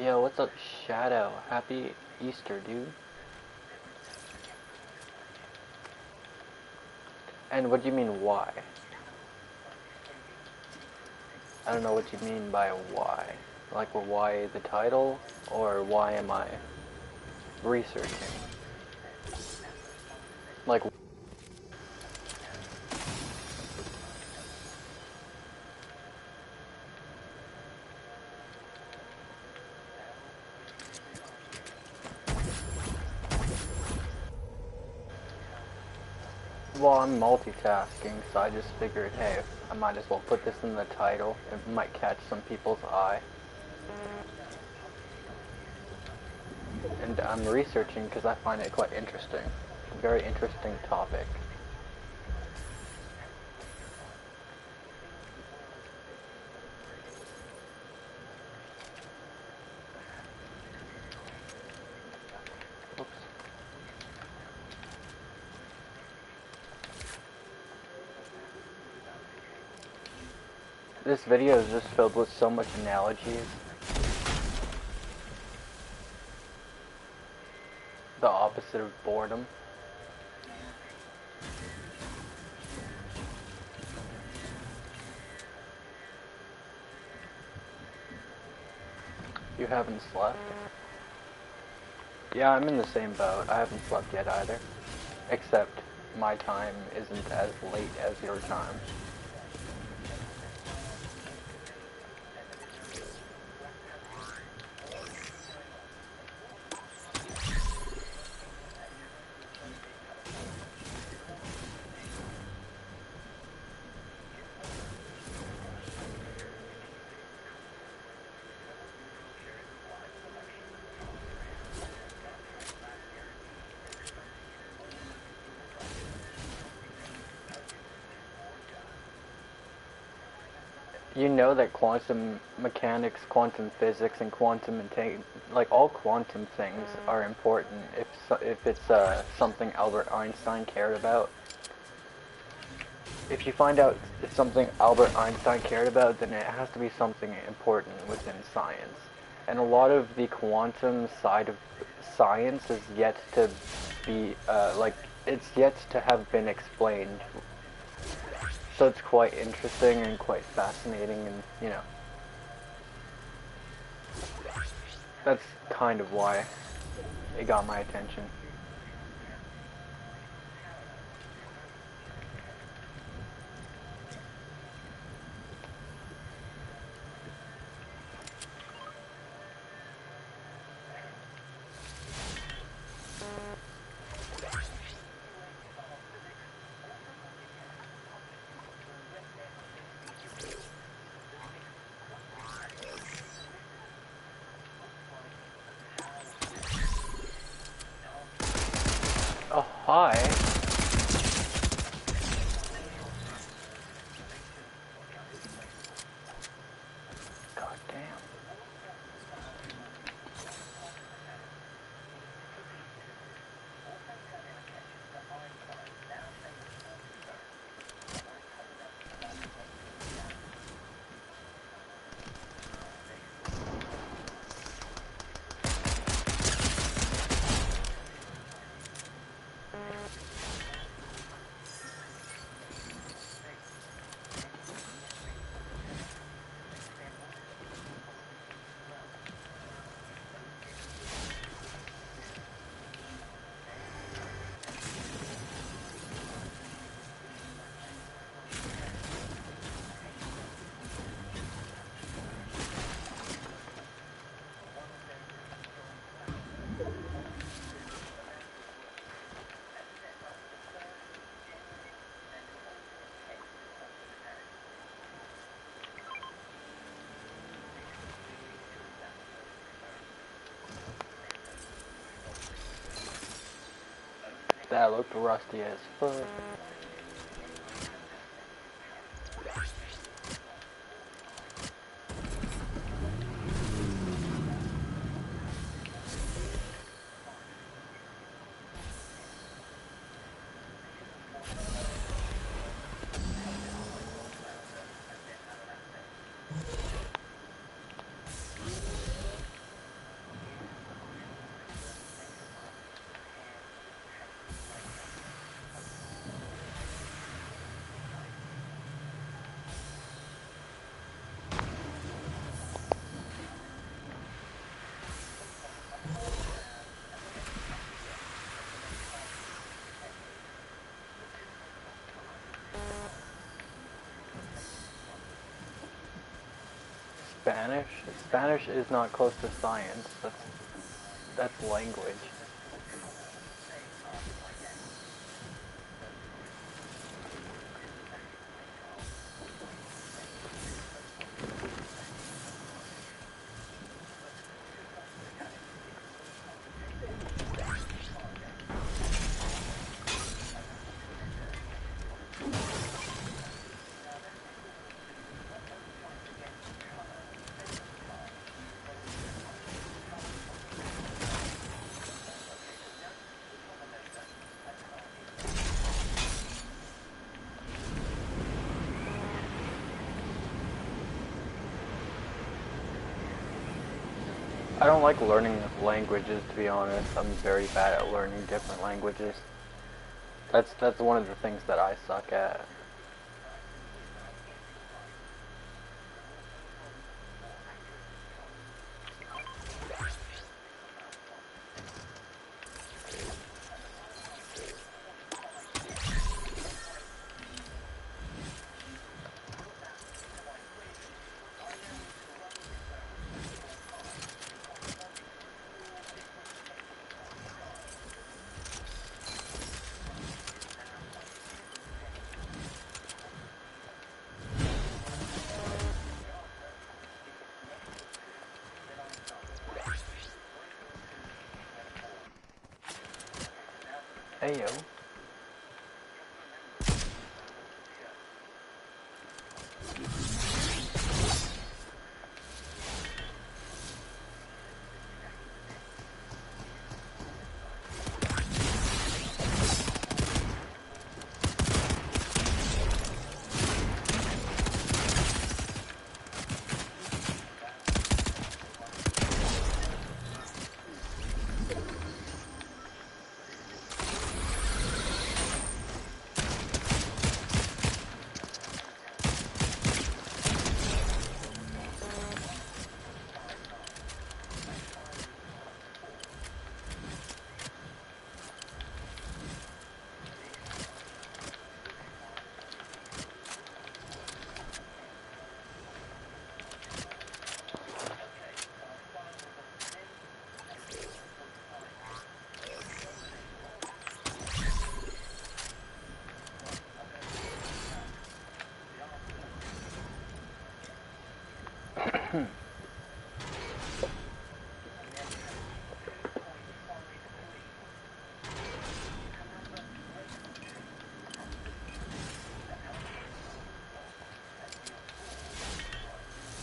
Yo, what's up, Shadow? Happy Easter, dude. And what do you mean, why? I don't know what you mean by why. Like, why the title? Or why am I researching? Like, well, I'm multitasking, so I just figured, hey, I might as well put this in the title. It might catch some people's eye. And I'm researching because I find it quite interesting. Very interesting topic. Oops. This video is just filled with so much analogies. The opposite of boredom. You haven't slept? Yeah, I'm in the same boat. I haven't slept yet either. Except my time isn't as late as your time. You know that quantum mechanics, quantum physics, and like all quantum things are important if it's something Albert Einstein cared about. If you find out it's something Albert Einstein cared about, then it has to be something important within science. And a lot of the quantum side of science is yet to be, it's yet to have been explained. So it's quite interesting and quite fascinating, and, you know, that's kind of why it got my attention. Oh, hi. God damn. That looked rusty as fuck. Spanish? Spanish is not close to science. That's language. I don't like learning languages, to be honest. I'm very bad at learning different languages. That's one of the things that I suck at. Hey yo.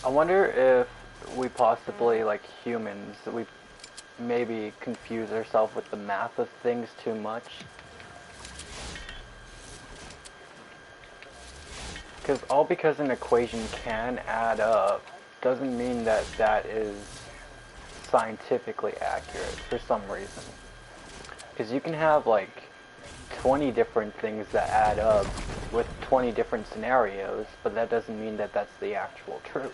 I wonder if we possibly, like humans, we maybe confuse ourselves with the math of things too much. Because an equation can add up doesn't mean that that is scientifically accurate for some reason. Because you can have like 20 different things that add up with 20 different scenarios, but that doesn't mean that that's the actual truth.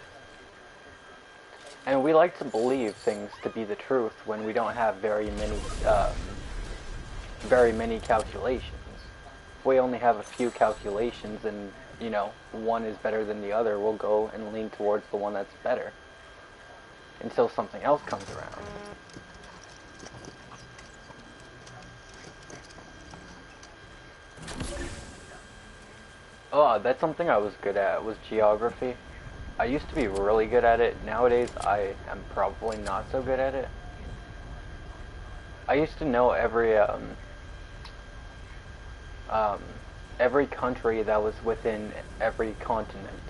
And we like to believe things to be the truth when we don't have very many calculations. If we only have a few calculations and, you know, one is better than the other, we'll go and lean towards the one that's better until something else comes around. Oh, that's something I was good at, was geography. I used to be really good at it. Nowadays, I am probably not so good at it. I used to know every country that was within every continent.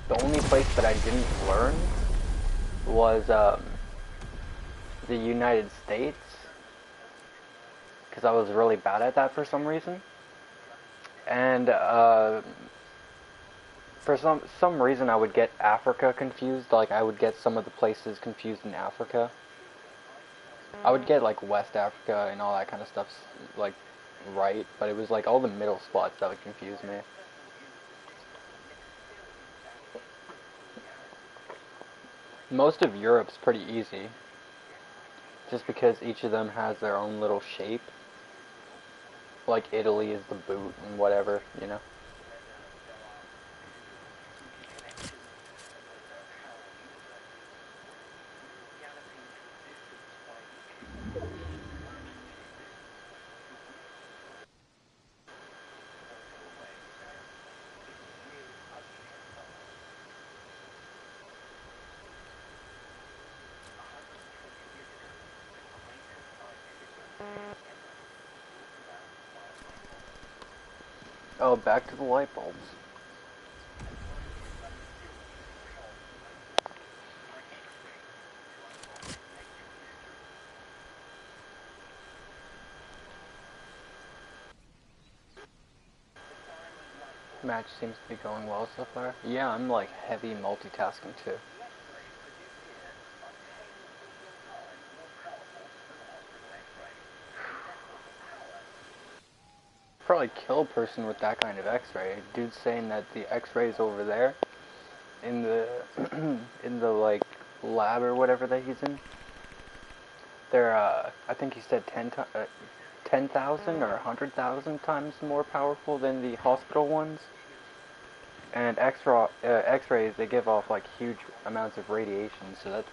The only place that I didn't learn was the United States, because I was really bad at that for some reason. And for some reason I would get Africa confused. Like I would get some of the places confused in Africa. I would get like West Africa and all that kind of stuff like right, but it was like all the middle spots that would confuse me. Most of Europe's pretty easy, just because each of them has their own little shape. Like Italy is the boot and whatever, you know. Oh, back to the light bulbs. Match seems to be going well so far. Yeah, I'm like heavy multitasking too. Probably kill a person with that kind of X-ray. Dude's saying that the X-ray's over there in the in the like lab or whatever that he's in. They're I think he said 10,000 or 100,000 times more powerful than the hospital ones. And X-rays, they give off like huge amounts of radiation, so that's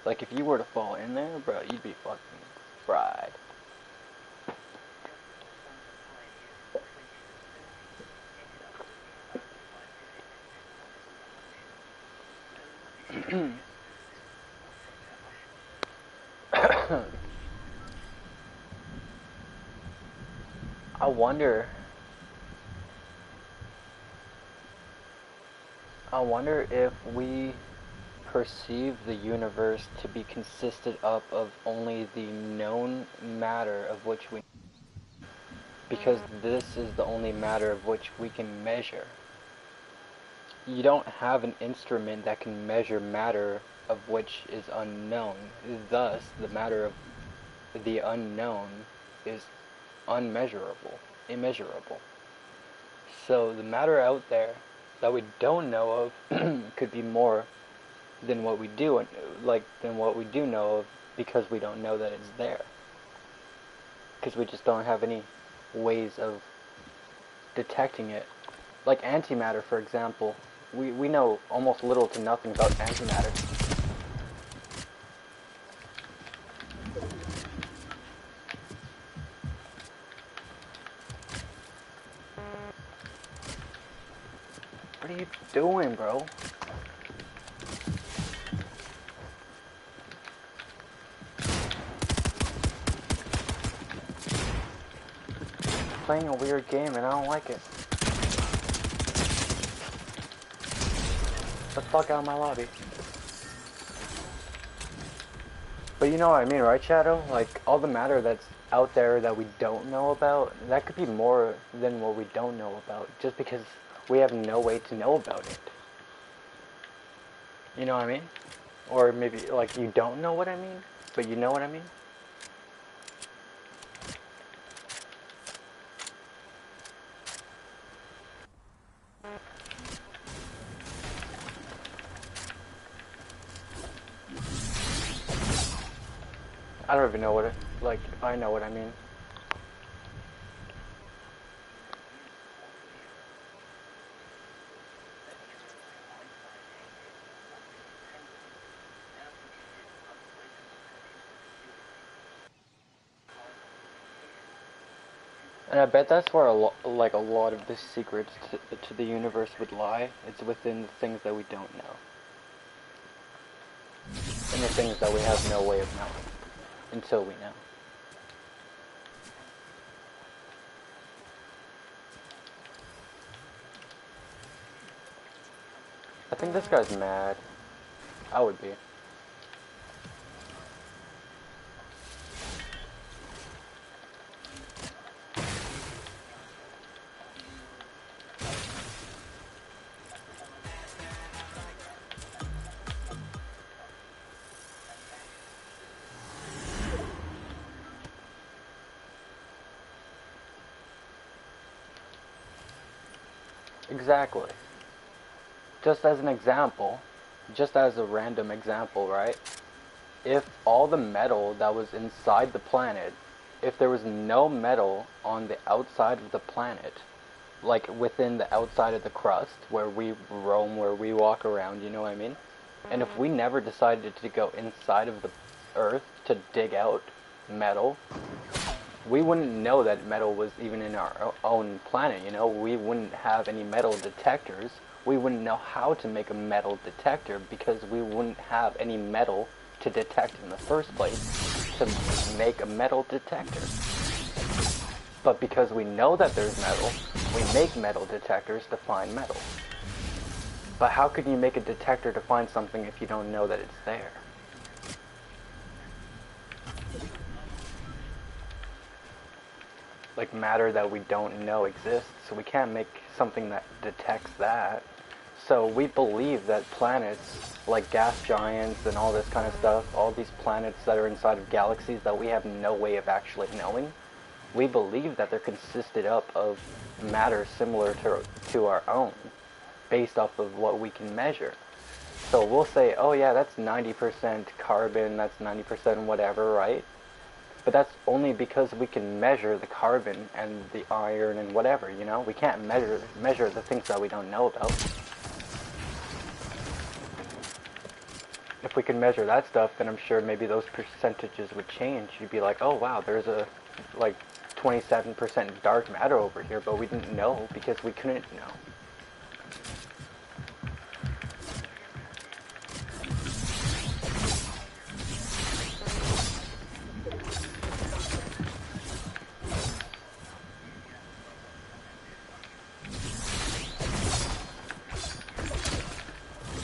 like if you were to fall in there, bro, you'd be fucking fried. I wonder. I wonder if we perceive the universe to be consisted up of only the known matter of which we, because this is the only matter of which we can measure. You don't have an instrument that can measure matter of which is unknown. Thus, the matter of the unknown is unmeasurable, immeasurable. So the matter out there that we don't know of could be more than what we do, than what we do know of, because we don't know that it's there. Because we just don't have any ways of detecting it. Like antimatter, for example. We know almost little to nothing about antimatter. What are you doing, bro? Playing a weird game and I don't like it. Get the fuck out of my lobby. But you know what I mean, right, Shadow? Like, all the matter that's out there that we don't know about, that could be more than what we don't know about, just because we have no way to know about it. You know what I mean? Or maybe, like, you don't know what I mean, but you know what I mean? I don't even know what it, like, I know what I mean. And I bet that's where a lot of the secrets to the universe would lie. It's within the things that we don't know. And the things that we have no way of knowing. Until we know. I think this guy's mad. I would be. Exactly. Just as an example, just as a random example, right? If all the metal that was inside the planet, if there was no metal on the outside of the planet, like within the outside of the crust, where we roam, where we walk around, you know what I mean? And if we never decided to go inside of the Earth to dig out metal, we wouldn't know that metal was even in our own planet, you know? We wouldn't have any metal detectors. We wouldn't know how to make a metal detector because we wouldn't have any metal to detect in the first place to make a metal detector. But because we know that there's metal, we make metal detectors to find metal. But how could you make a detector to find something if you don't know that it's there? Like matter that we don't know exists, so we can't make something that detects that. So we believe that planets, like gas giants and all this kind of stuff, all these planets that are inside of galaxies that we have no way of actually knowing, we believe that they're consisted up of matter similar to our own, based off of what we can measure. So we'll say, oh yeah, that's 90% carbon, that's 90% whatever, right? But that's only because we can measure the carbon and the iron and whatever, you know? We can't measure the things that we don't know about. If we could measure that stuff, then I'm sure maybe those percentages would change. You'd be like, oh wow, there's a, like, 27% dark matter over here, but we didn't know because we couldn't know.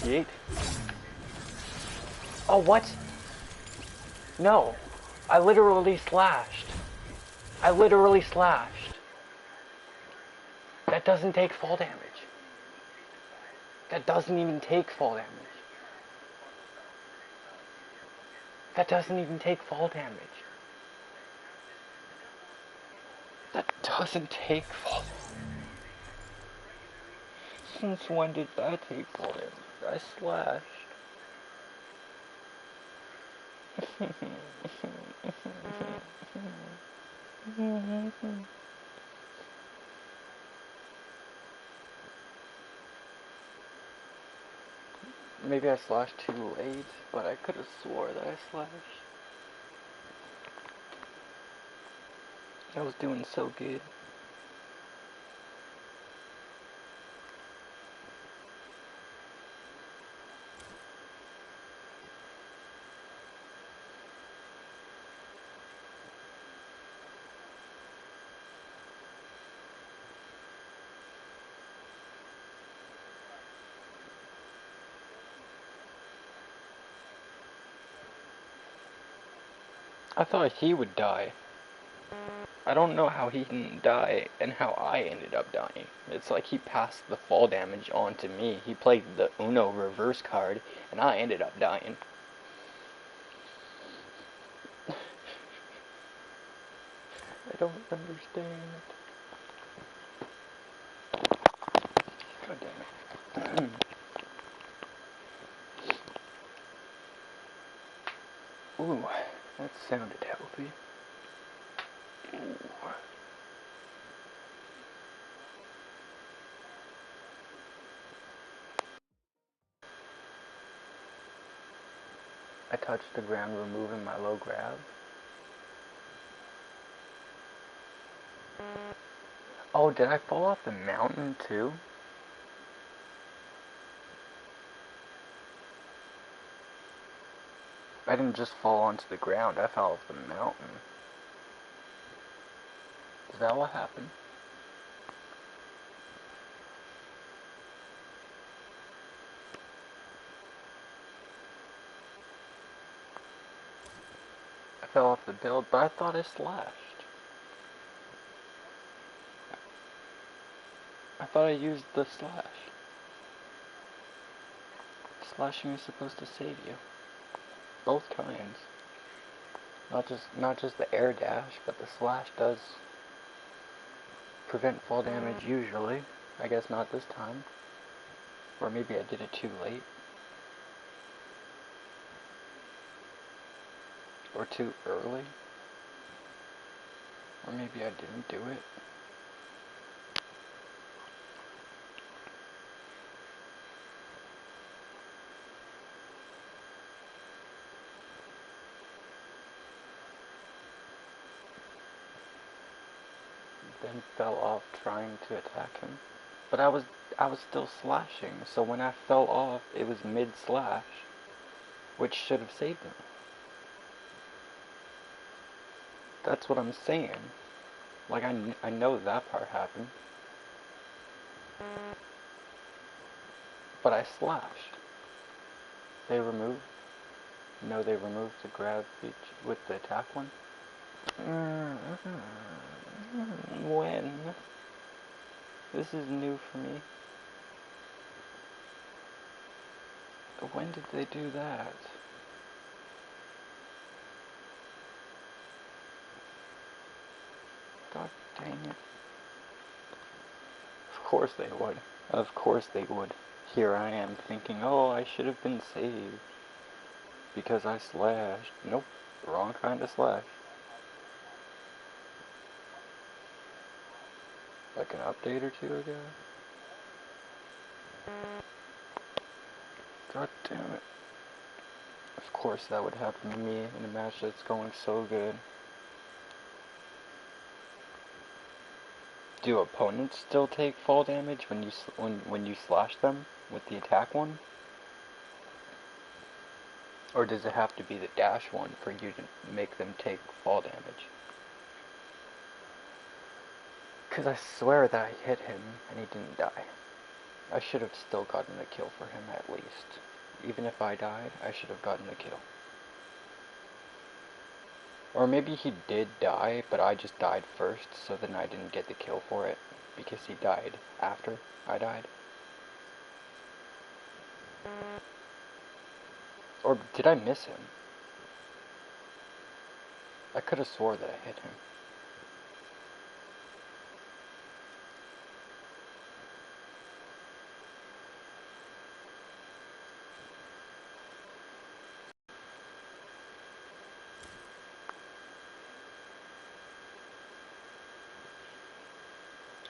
Yeet. Oh, what? No. I literally slashed. I literally slashed. That doesn't take fall damage. That doesn't even take fall damage. That doesn't even take fall damage. That doesn't take fall damage. Since when did that take fall damage? I slashed. Maybe I slashed too late, but I could have swore that I slashed. I was doing so good. I thought he would die. I don't know how he didn't die and how I ended up dying. It's like he passed the fall damage on to me. He played the Uno reverse card and I ended up dying. I don't understand. God damn it. Ooh, that sounded healthy. Ooh. I touched the ground, removing my low grab. Oh, did I fall off the mountain too? I didn't just fall onto the ground, I fell off the mountain. Is that what happened? I fell off the build, but I thought I slashed. I thought I used the slash. Slashing is supposed to save you. Both kinds. Not just the air dash, but the slash does prevent fall damage usually. I guess not this time. Or maybe I did it too late. Or too early. Or maybe I didn't do it. Then fell off trying to attack him. But I was still slashing, so when I fell off, it was mid-slash, which should have saved him. That's what I'm saying. Like, I know that part happened. But I slashed. They removed. No, they removed the grab feature with the attack one. When? This is new for me. When did they do that? God dang it. Of course they would. Of course they would. Here I am thinking, oh, I should have been saved. Because I slashed. Nope. Wrong kind of slash. Like an update or two ago? God damn it. Of course that would happen to me in a match that's going so good. Do opponents still take fall damage when you slash them with the attack one? Or does it have to be the dash one for you to make them take fall damage? Because I swear that I hit him and he didn't die. I should have still gotten a kill for him at least. Even if I died, I should have gotten a kill. Or maybe he did die, but I just died first, so then I didn't get the kill for it, because he died after I died. Or did I miss him? I could have swore that I hit him.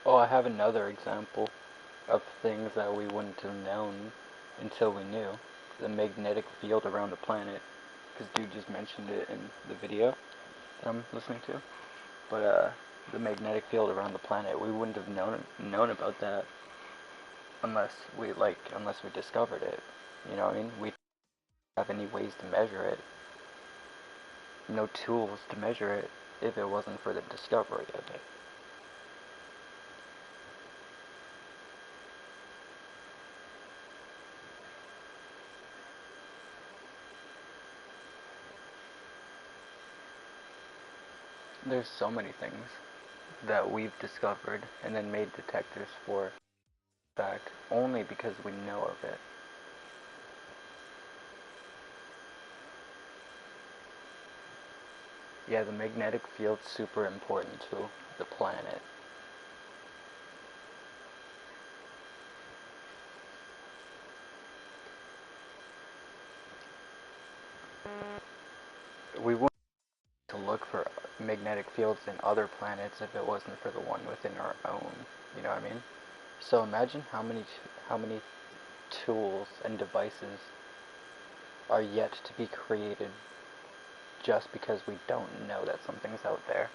Oh, I have another example of things that we wouldn't have known until we knew. The magnetic field around the planet. Because dude just mentioned it in the video that I'm listening to. But the magnetic field around the planet, we wouldn't have known about that unless we discovered it. You know what I mean? We don't have any ways to measure it. No tools to measure it if it wasn't for the discovery of it. There's so many things that we've discovered and then made detectors for, fact, only because we know of it. Yeah, the magnetic field's super important to the planet. We wouldn't to look for magnetic fields in other planets if it wasn't for the one within our own. You know what I mean? So imagine how many tools and devices are yet to be created just because we don't know that something's out there.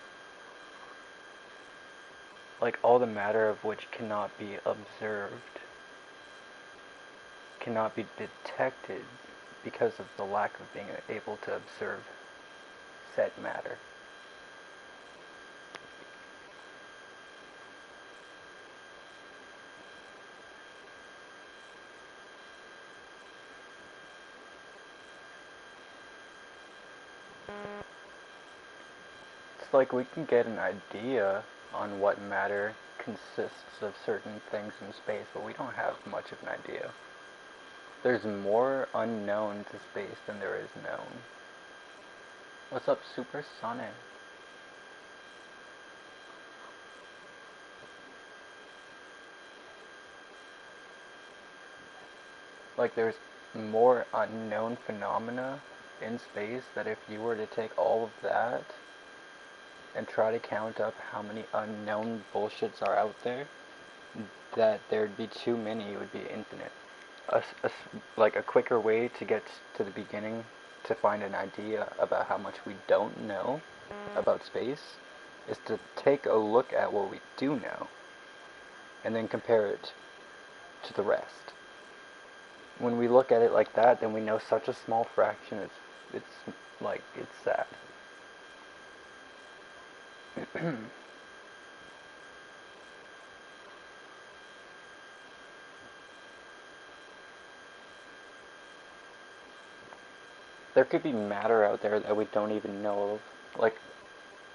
Like all the matter of which cannot be observed, cannot be detected because of the lack of being able to observe said matter. It's like we can get an idea on what matter consists of certain things in space, but we don't have much of an idea. There's more unknown to space than there is known. What's up, Supersonic? Like there's more unknown phenomena in space that if you were to take all of that and try to count up how many unknown bullshits are out there, that there'd be too many, it would be infinite. Like a quicker way to get to the beginning to find an idea about how much we don't know about space is to take a look at what we do know and then compare it to the rest. When we look at it like that, then we know such a small fraction, it's sad. There could be matter out there that we don't even know of. Like,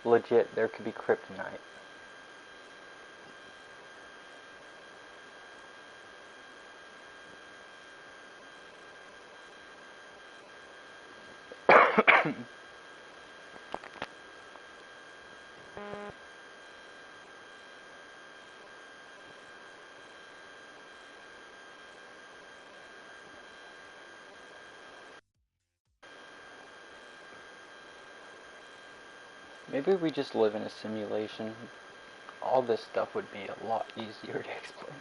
legit, there could be kryptonite. Maybe we just live in a simulation. All this stuff would be a lot easier to explain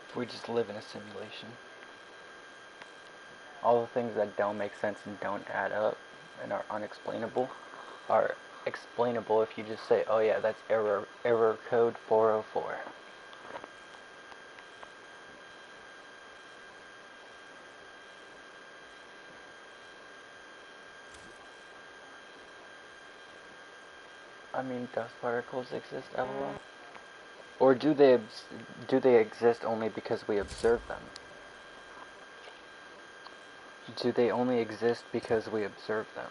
if we just live in a simulation. All the things that don't make sense and don't add up and are unexplainable are explainable if you just say, oh yeah, that's error code 404. I mean, dust particles exist, lol? Or do they exist only because we observe them? Do they only exist because we observe them?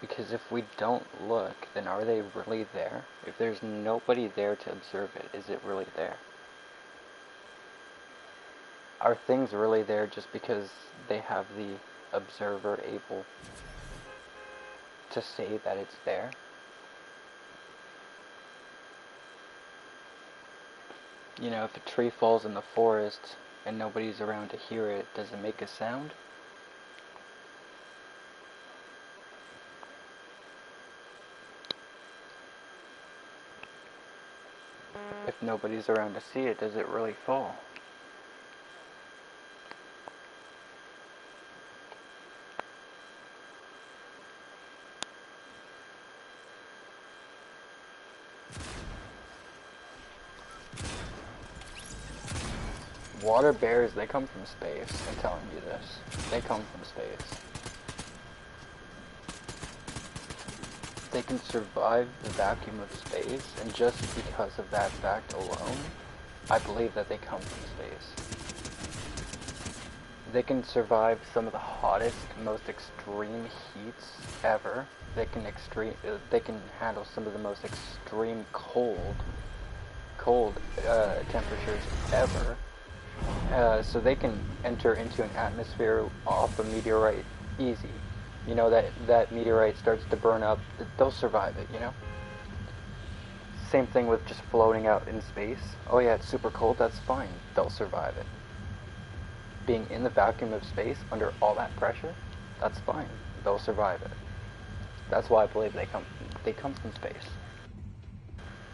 Because if we don't look, then are they really there? If there's nobody there to observe it, is it really there? Are things really there just because they have the observer able to say that it's there? You know, if a tree falls in the forest and nobody's around to hear it, does it make a sound? If nobody's around to see it, does it really fall? Water bears, they come from space. I'm telling you this. They come from space. They can survive the vacuum of space, and just because of that fact alone, I believe that they come from space. They can survive some of the hottest, most extreme heats ever. They can handle some of the most extreme cold temperatures ever. So they can enter into an atmosphere off a meteorite easy. You know, that meteorite starts to burn up, they'll survive it, you know? Same thing with just floating out in space. Oh yeah, it's super cold, that's fine. They'll survive it. Being in the vacuum of space under all that pressure, that's fine. They'll survive it. That's why I believe they come from space.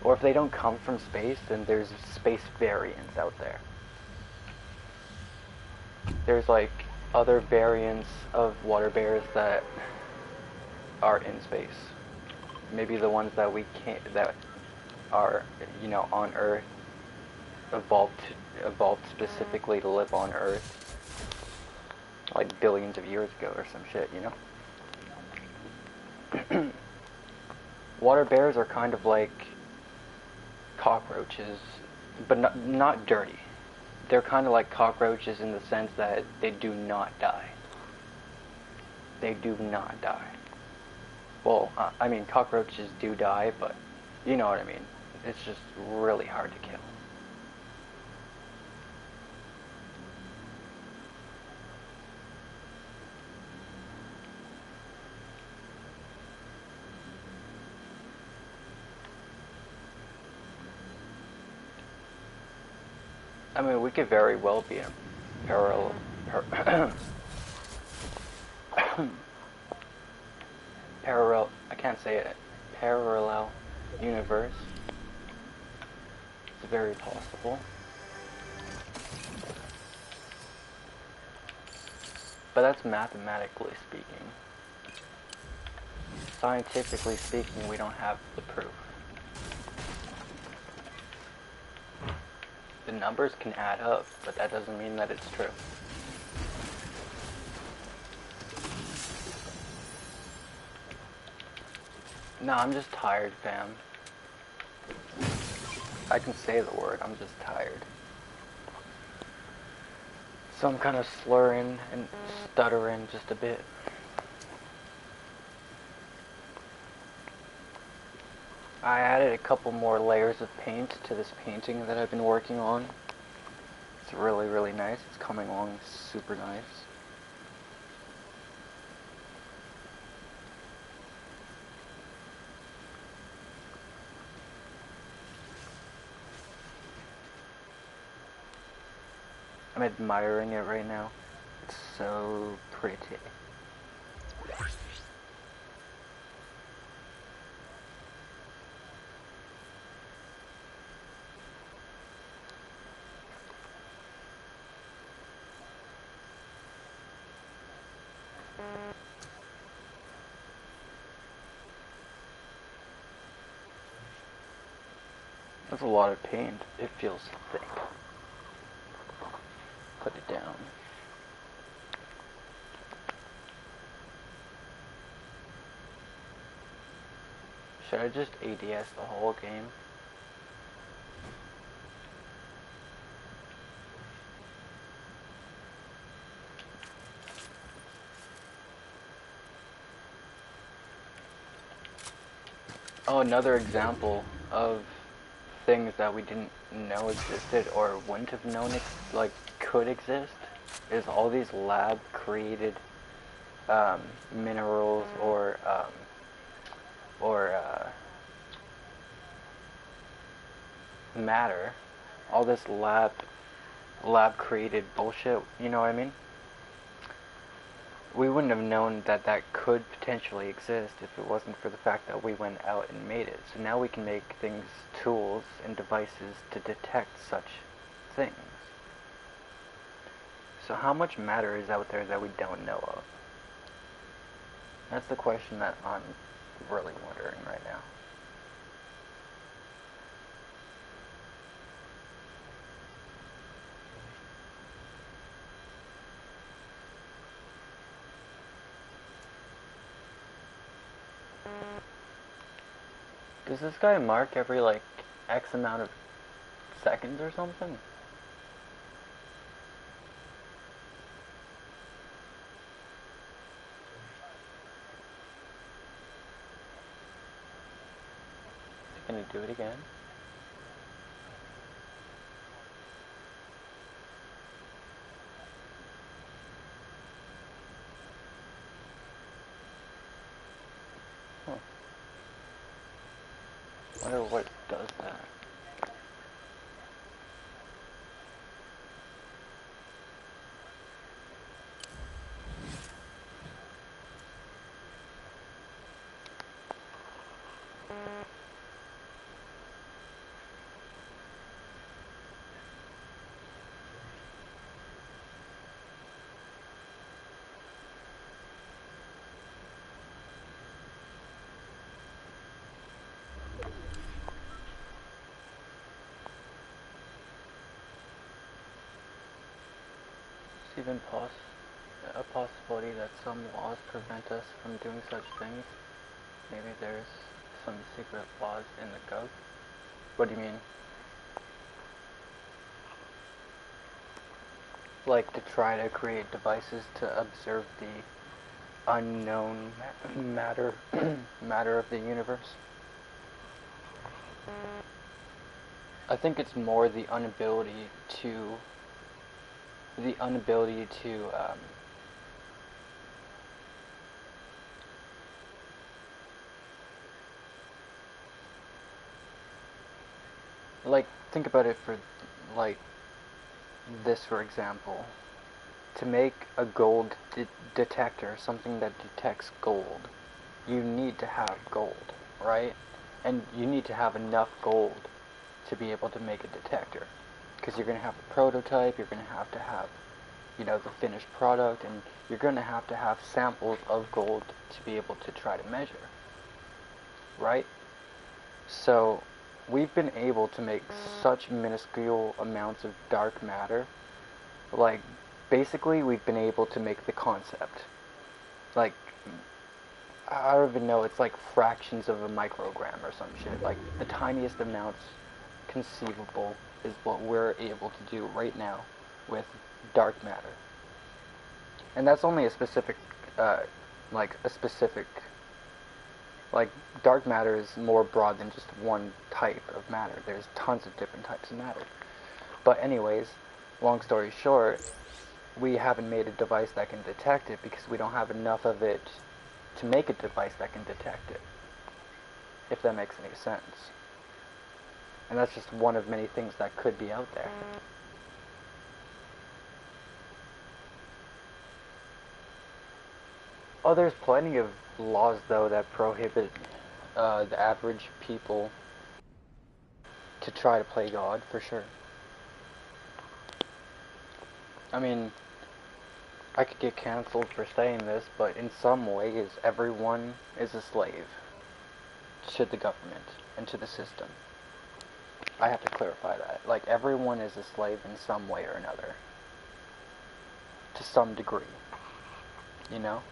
Or if they don't come from space, then there's space variants out there. There's like other variants of water bears that are in space. Maybe the ones that that are, you know, on Earth, evolved specifically to live on Earth, like billions of years ago or some shit, you know? Water bears are kind of like cockroaches, but not dirty. They're kind of like cockroaches in the sense that they do not die. They do not die. Well, I mean, cockroaches do die, but you know what I mean. It's just really hard to kill. I mean, we could very well be in parallel, I can't say it, parallel universe. It's very possible. But that's mathematically speaking. Scientifically speaking, we don't have the proof. The numbers can add up, but that doesn't mean that it's true. No, I'm just tired, fam. I can say the word, I'm just tired. So I'm kind of slurring and stuttering just a bit. I added a couple more layers of paint to this painting that I've been working on. It's really, really nice. It's coming along super nice. I'm admiring it right now. It's so pretty. That's a lot of paint. It feels thick. Put it down. Should I just ADS the whole game? Oh, another example of things that we didn't know existed or wouldn't have known could exist is all these lab created minerals or matter, all this lab created bullshit, you know what I mean? We wouldn't have known that that could potentially exist if it wasn't for the fact that we went out and made it. So now we can make things, tools and devices to detect such things. So how much matter is out there that we don't know of? That's the question that I'm really wondering right now. Does this guy mark every X amount of seconds or something? Can he do it again? Huh. I wonder what does that. It's even a possibility that some laws prevent us from doing such things. Maybe there's some secret laws in the code. What do you mean? Like to try to create devices to observe the unknown matter matter of the universe. I think it's more the inability to think about it for like this, for example. To make a gold detector, something that detects gold, you need to have gold, right? And you need to have enough gold to be able to make a detector. Because you're going to have a prototype, you're going to have, the finished product, and you're going to have samples of gold to be able to try to measure, right? So we've been able to make such minuscule amounts of dark matter. Like, basically, we've been able to make the concept. Like, I don't even know, it's like fractions of a microgram or some shit. Like, the tiniest amounts conceivable is what we're able to do right now with dark matter. And that's only a specific, like a specific, like dark matter is more broad than just one type of matter. There's tons of different types of matter. But anyways, long story short, we haven't made a device that can detect it because we don't have enough of it to make a device that can detect it. If that makes any sense. And that's just one of many things that could be out there. Oh, there's plenty of laws, though, that prohibit the average people to try to play God, for sure. I mean, I could get cancelled for saying this, but in some ways, everyone is a slave to the government and to the system. I have to clarify that. Like, everyone is a slave in some way or another. To some degree. You know?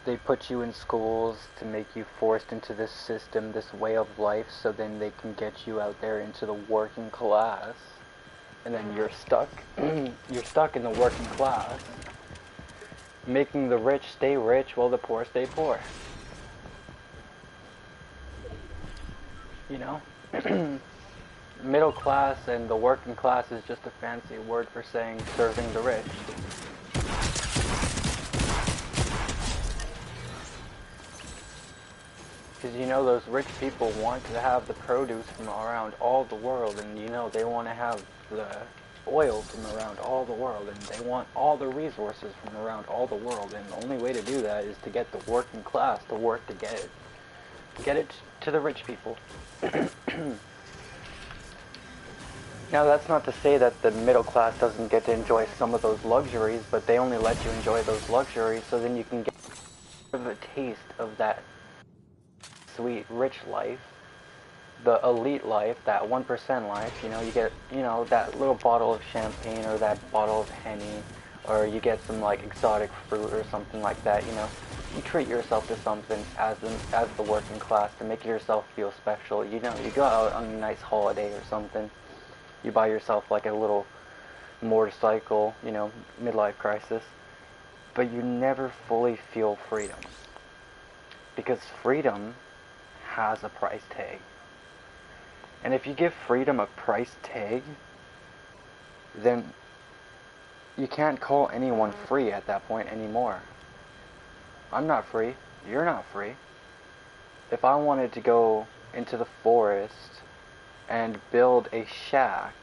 They put you in schools to make you forced into this system, this way of life, so then they can get you out there into the working class. And then you're stuck. You're stuck in the working class, making the rich stay rich while the poor stay poor. You know? Middle class and the working class is just a fancy word for saying serving the rich. Because you know those rich people want to have the produce from around all the world, and you know they want to have the oil from around all the world, and they want all the resources from around all the world, and the only way to do that is to get the working class to work to get it. Get it to the rich people. Now that's not to say that the middle class doesn't get to enjoy some of those luxuries, but they only let you enjoy those luxuries so then you can get a taste of that sweet, rich life, the elite life, that 1% life. You know, you get, you know, that little bottle of champagne or that bottle of Henny, or you get some like exotic fruit or something like that. You know, you treat yourself to something as the working class to make yourself feel special. You know, you go out on a nice holiday or something. You buy yourself like a little motorcycle, you know, midlife crisis, but you never fully feel freedom, because freedom has a price tag. And if you give freedom a price tag, then you can't call anyone free at that point anymore. I'm not free. You're not free. If I wanted to go into the forest and build a shack,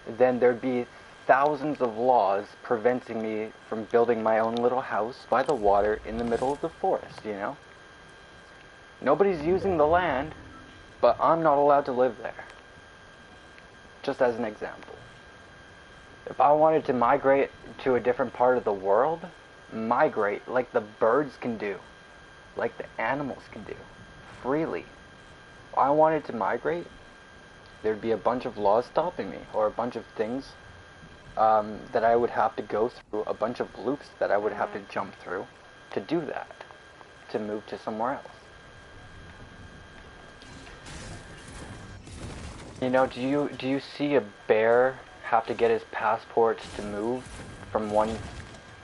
then there'd be thousands of laws preventing me from building my own little house by the water in the middle of the forest, you know? Nobody's using the land, but I'm not allowed to live there. Just as an example. If I wanted to migrate to a different part of the world, migrate like the birds can do, like the animals can do, freely. If I wanted to migrate, there'd be a bunch of laws stopping me, or a bunch of things that I would have to go through, a bunch of loops that I would have to jump through to do that, to move to somewhere else. You know, do you see a bear have to get his passports to move from one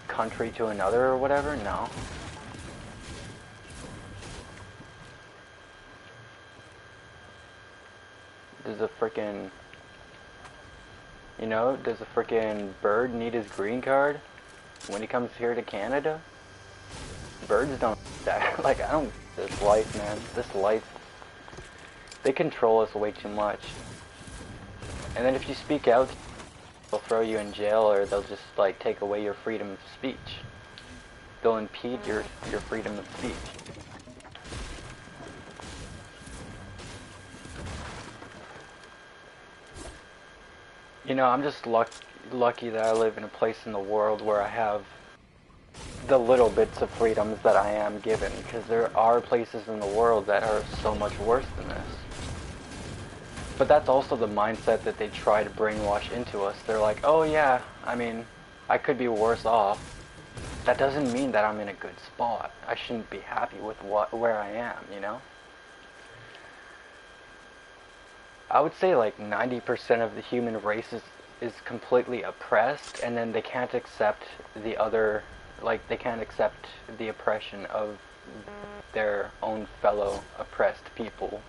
country to another or whatever? No. Does a frickin', you know, does a frickin' bird need his green card when he comes here to Canada? Birds don't do that. Like, I don't, this life, man, this life, they control us way too much. And then if you speak out, they'll throw you in jail, or they'll just, like, take away your freedom of speech. They'll impede your freedom of speech. You know, I'm just lucky that I live in a place in the world where I have the little bits of freedoms that I am given, because there are places in the world that are so much worse than this. But that's also the mindset that they try to brainwash into us. They're like, oh yeah, I mean, I could be worse off. That doesn't mean that I'm in a good spot. I shouldn't be happy with where I am, you know? I would say like 90% of the human race is is completely oppressed, and then they can't accept the other, like they can't accept the oppression of their own fellow oppressed people,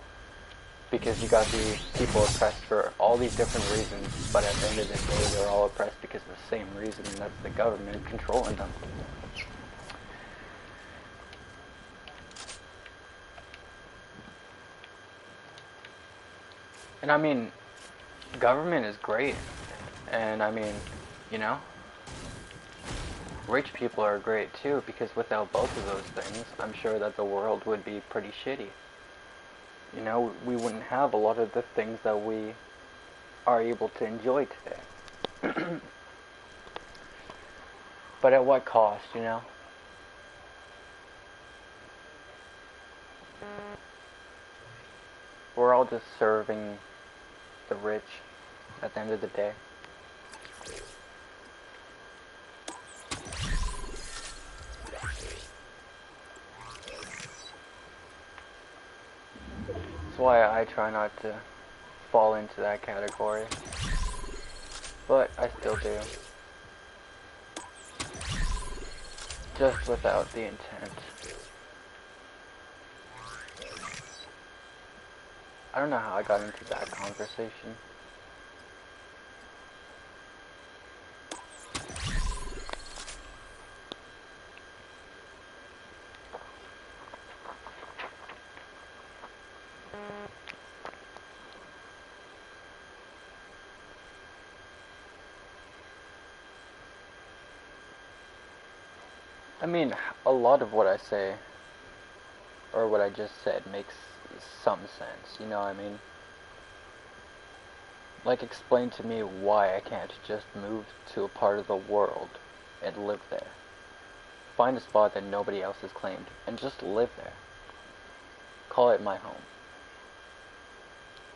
because you got these people oppressed for all these different reasons, but at the end of the day they're all oppressed because of the same reason, and that's the government controlling them. And I mean, government is great, and I mean, you know, rich people are great too, because without both of those things, I'm sure that the world would be pretty shitty. You know, we wouldn't have a lot of the things that we are able to enjoy today. But at what cost, you know? We're all just serving the rich at the end of the day. That's why I try not to fall into that category. But I still do. Just without the intent. I don't know how I got into that conversation. I mean, a lot of what I say, or what I just said, makes some sense, you know what I mean? Like, explain to me why I can't just move to a part of the world and live there. Find a spot that nobody else has claimed, and just live there. Call it my home.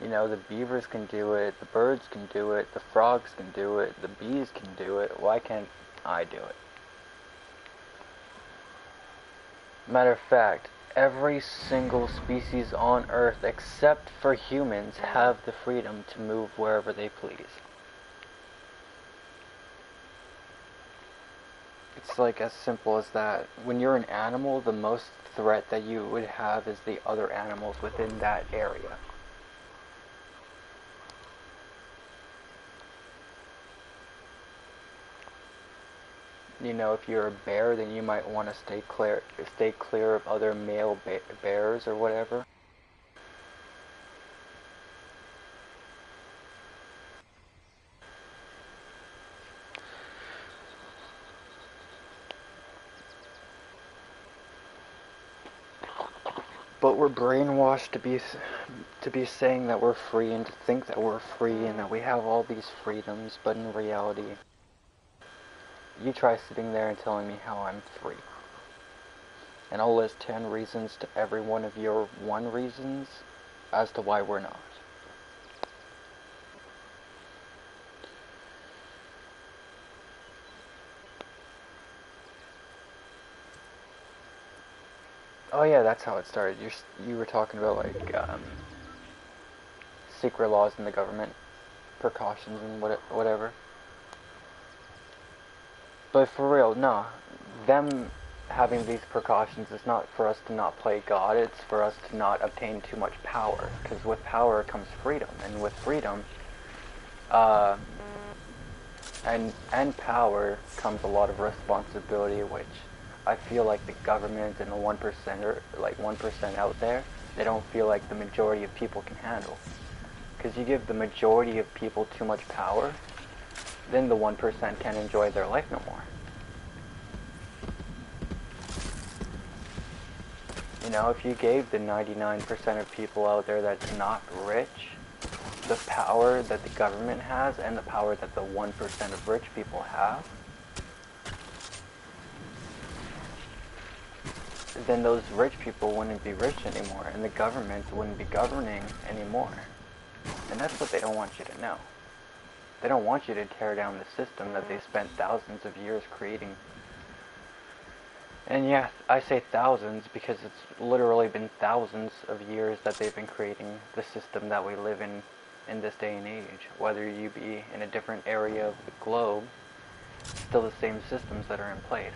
You know, the beavers can do it, the birds can do it, the frogs can do it, the bees can do it, why can't I do it? Matter of fact, every single species on Earth, except for humans, have the freedom to move wherever they please. It's like as simple as that. When you're an animal, the most threat that you would have is the other animals within that area. You know, if you're a bear, then you might want to stay clear of other male bears or whatever. But we're brainwashed to be saying that we're free and to think that we're free and that we have all these freedoms, but in reality, you try sitting there and telling me how I'm free. And I'll list 10 reasons to every one of your 1 reasons as to why we're not. Oh yeah, that's how it started. You were talking about like secret laws in the government, precautions and whatever. But for real, no. Them having these precautions is not for us to not play God, it's for us to not obtain too much power. Because with power comes freedom, and with freedom, and power comes a lot of responsibility, which I feel like the government and the 1%, like 1% out there, they don't feel like the majority of people can handle. Because you give the majority of people too much power, then the 1% can't enjoy their life no more. You know, if you gave the 99% of people out there that's not rich the power that the government has and the power that the 1% of rich people have, then those rich people wouldn't be rich anymore, and the government wouldn't be governing anymore. And that's what they don't want you to know. They don't want you to tear down the system that they spent thousands of years creating. And yeah, I say thousands because it's literally been thousands of years that they've been creating the system that we live in in this day and age. Whether you be in a different area of the globe, still the same systems that are in place.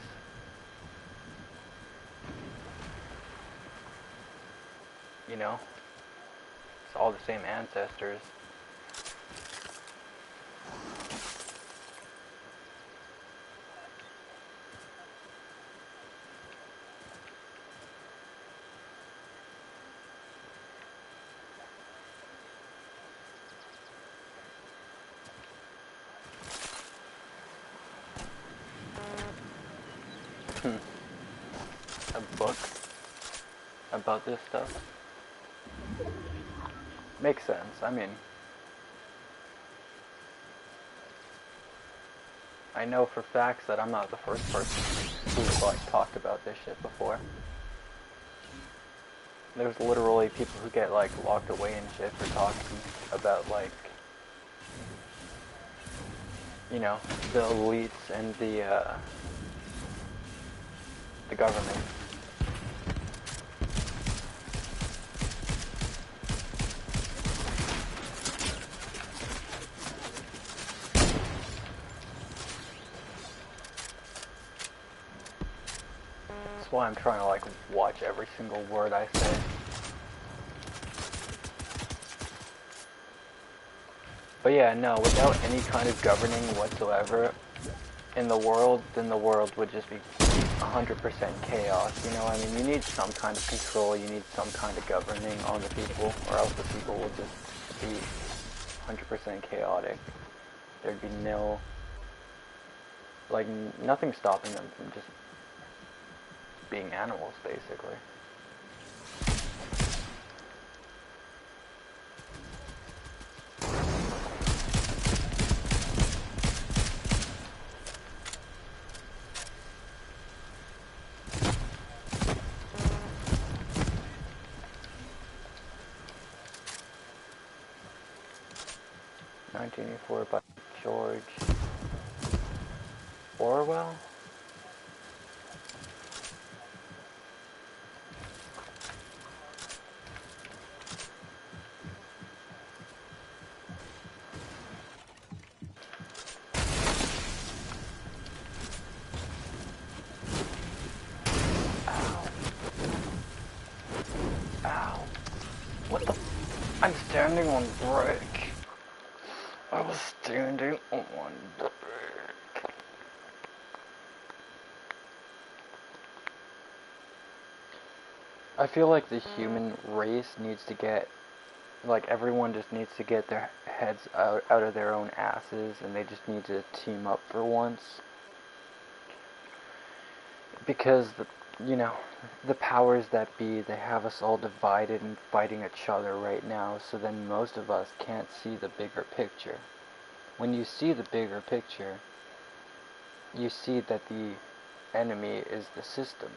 You know? It's all the same ancestors. A book about this stuff? Makes sense. I mean, I know for facts that I'm not the first person who's like talked about this shit before. There's literally people who get like locked away and shit for talking about like, you know, the elites and the government. That's why I'm trying to like watch every single word I say. But yeah, no, without any kind of governing whatsoever in the world, then the world would just be 100% chaos, you know? I mean, you need some kind of control, you need some kind of governing on the people, or else the people will just be 100% chaotic. There'd be no, like, nothing stopping them from just being animals, basically. By George Orwell? Ow. Ow. What the? I'm standing on brick. I was standing on brick. I feel like the human race needs to get, like everyone just needs to get their heads out of their own asses, and they just need to team up for once. Because, you know, the powers that be, they have us all divided and fighting each other right now, so then most of us can't see the bigger picture. When you see the bigger picture, you see that the enemy is the system.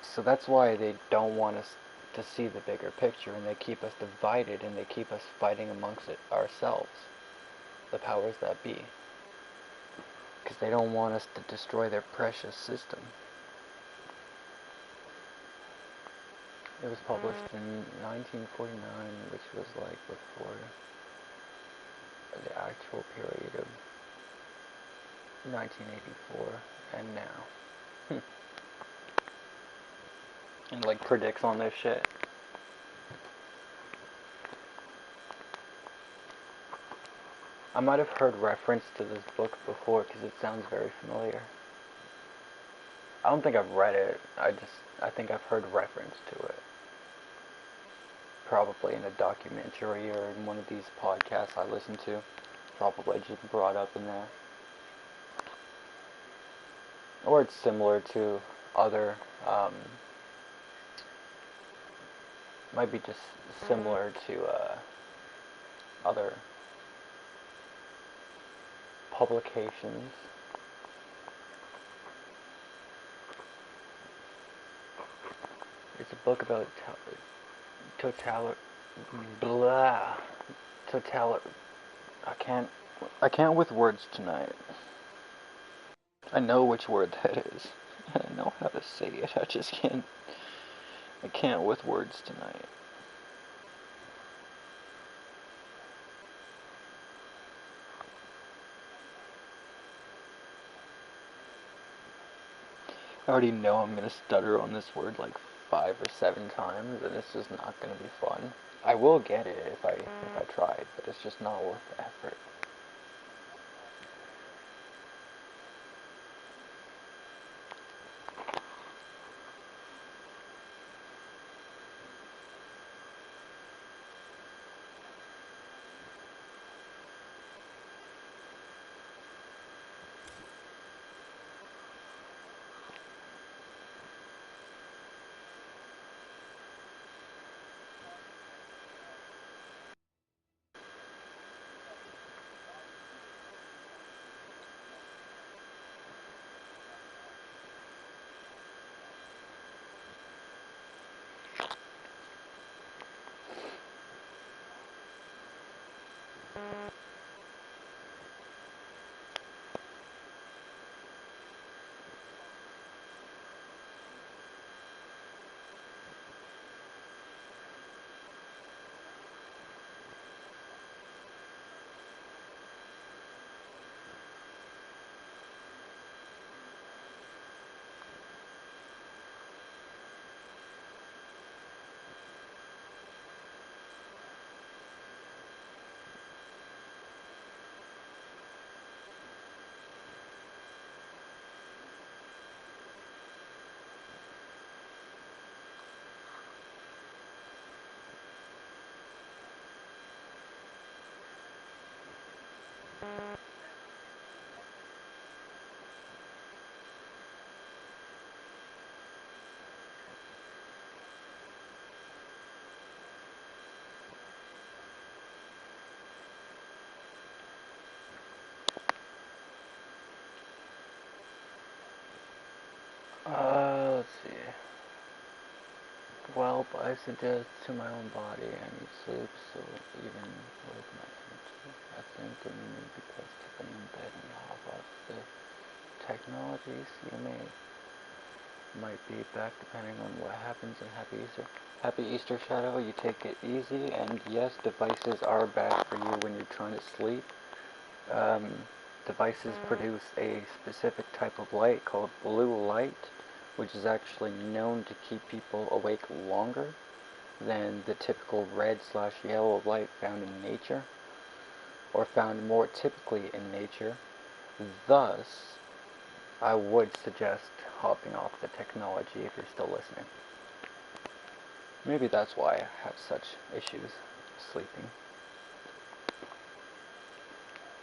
So that's why they don't want us to see the bigger picture, and they keep us divided, and they keep us fighting amongst it ourselves, the powers that be. Because they don't want us to destroy their precious system. It was published in 1949, which was like before the actual period of 1984 and now. And like predicts on this shit. I might have heard reference to this book before because it sounds very familiar. I don't think I've read it. I think I've heard reference to it. Probably in a documentary or in one of these podcasts I listen to. Probably just brought up in there. Or it's similar to other, might be just similar to other publications. It's a book about I can't with words tonight. I know which word that is. I know how to say it. I can't with words tonight. I already know I'm gonna stutter on this word like 5 or 7 times, and it's just not gonna be fun. I will get it if I try, but it's just not worth the effort. Let's see. Well, I suggest to my own body I need sleep, so even with my future, I think it may be best to come in bed and hop off the technologies. You might be back depending on what happens, and happy Easter. Happy Easter, Shadow. You take it easy, and yes, devices are bad for you when you're trying to sleep. Um, Devices produce a specific type of light called blue light, which is actually known to keep people awake longer than the typical red/yellow light found in nature, or found more typically in nature. Thus, I would suggest hopping off the technology if you're still listening. Maybe that's why I have such issues sleeping.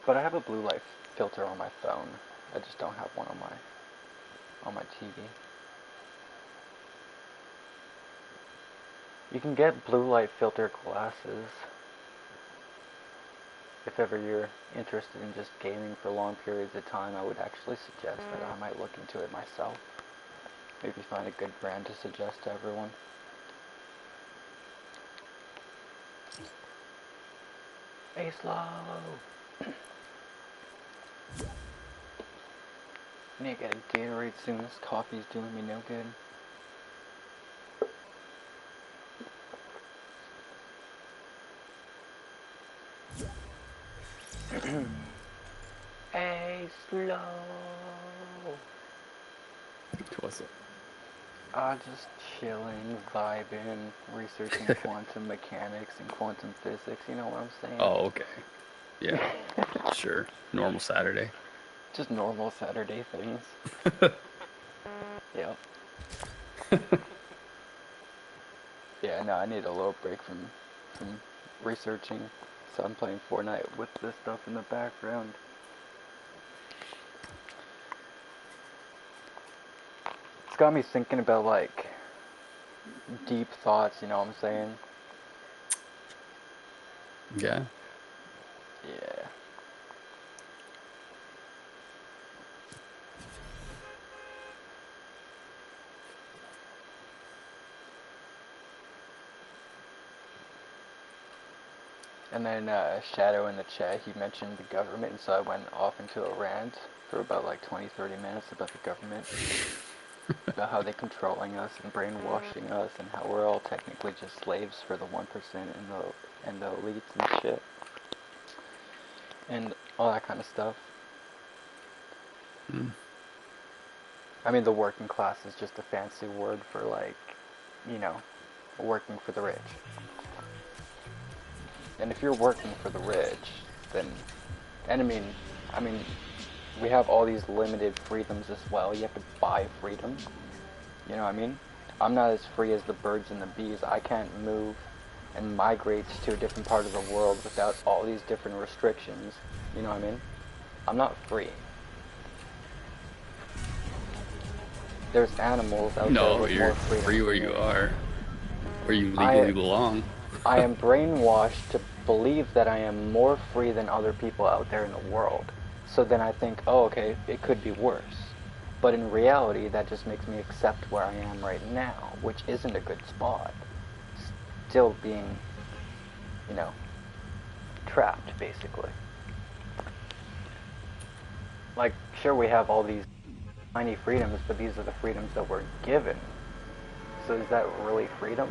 But I have a blue light filter on my phone. I just don't have one on my TV. You can get blue light filter glasses if ever you're interested in just gaming for long periods of time. I would actually suggest that I might look into it myself. Maybe find a good brand to suggest to everyone. Hey, slow! I need to get a Gatorade soon. This coffee's doing me no good. Hey, slow! What's up? Just chilling, vibing, researching quantum mechanics and quantum physics. You know what I'm saying? Oh, okay. Yeah, sure. Normal Saturday. Just normal Saturday things. Yep. Yeah, no, I need a little break from researching. So I'm playing Fortnite with this stuff in the background. It's got me thinking about like deep thoughts, you know what I'm saying? Yeah. Yeah. And then Shadow in the chat, he mentioned the government, and so I went off into a rant for about like 20-30 minutes about the government. About how they're controlling us and brainwashing us, and how we're all technically just slaves for the 1% and the elites and shit, and all that kind of stuff. Mm. I mean, the working class is just a fancy word for, like, you know, working for the rich. And if you're working for the rich, then, and I mean, we have all these limited freedoms as well. You have to buy freedom. You know what I mean? I'm not as free as the birds and the bees. I can't move and migrate to a different part of the world without all these different restrictions. You know what I mean? I'm not free. There's animals out there No, with you're more freedom free where than you me. are, where you legally I belong. I am brainwashed to believe that I am more free than other people out there in the world. So then I think, oh, okay, it could be worse. But in reality, that just makes me accept where I am right now, which isn't a good spot. Still being, you know, trapped, basically. Like, sure, we have all these tiny freedoms, but these are the freedoms that we're given. So is that really freedom?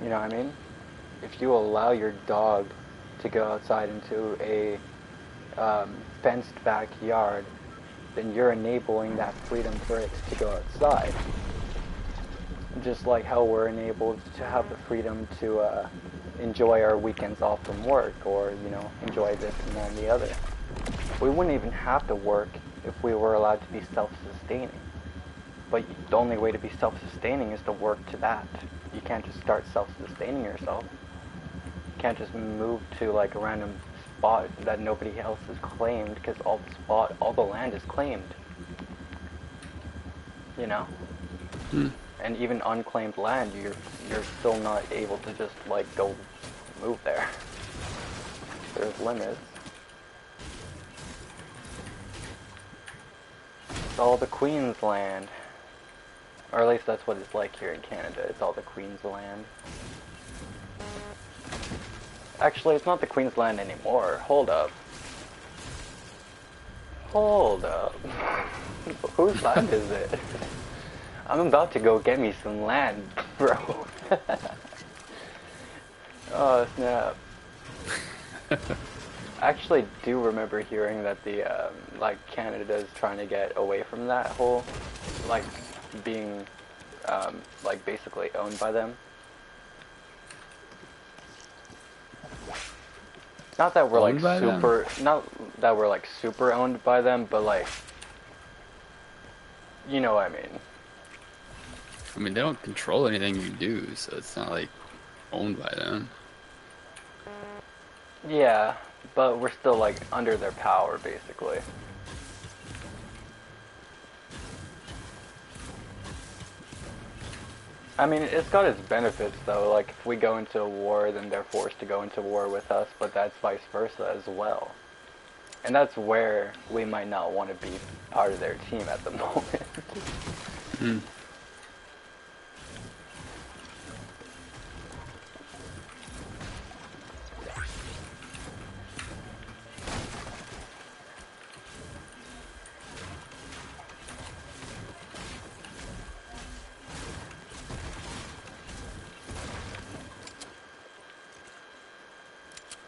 You know what I mean? If you allow your dog to go outside into a fenced backyard, then you're enabling that freedom for it to go outside. Just like how we're enabled to have the freedom to enjoy our weekends off from work, or, you know, enjoy this and that and the other. We wouldn't even have to work if we were allowed to be self-sustaining. But the only way to be self-sustaining is to work to that. You can't just start self-sustaining yourself. You can't just move to like a random spot that nobody else has claimed, because all the land is claimed. You know? And even unclaimed land, you're still not able to just like go move there. There's limits. It's all the Queen's land. Or at least that's what it's like here in Canada. It's all the Queen's land. Actually, it's not the Queen's land anymore. Hold up. Hold up. Whose land is it? I'm about to go get me some land, bro. Oh, snap. I actually do remember hearing that the, like, Canada's trying to get away from that whole, like, being, like, basically owned by them. Not that we're, like, Owned by them? not that we're, like, super owned by them, but, like, you know what I mean. I mean, they don't control anything you do, so it's not like owned by them. Yeah, but we're still, like, under their power, basically. I mean, it's got its benefits, though. Like, if we go into a war, then they're forced to go into war with us, but that's vice versa as well. And that's where we might not want to be part of their team at the moment.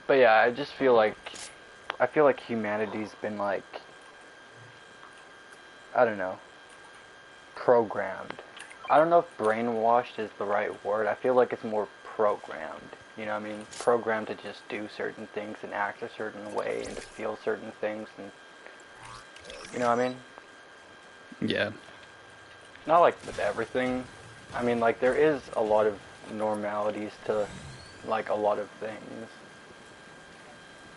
But yeah, I feel like humanity's been like, I don't know, programmed. I don't know if brainwashed is the right word. I feel like it's more programmed. You know what I mean? Programmed to just do certain things and act a certain way and to feel certain things, and you know what I mean? Yeah. Not like with everything. I mean, like, there is a lot of normalities to, like, a lot of things.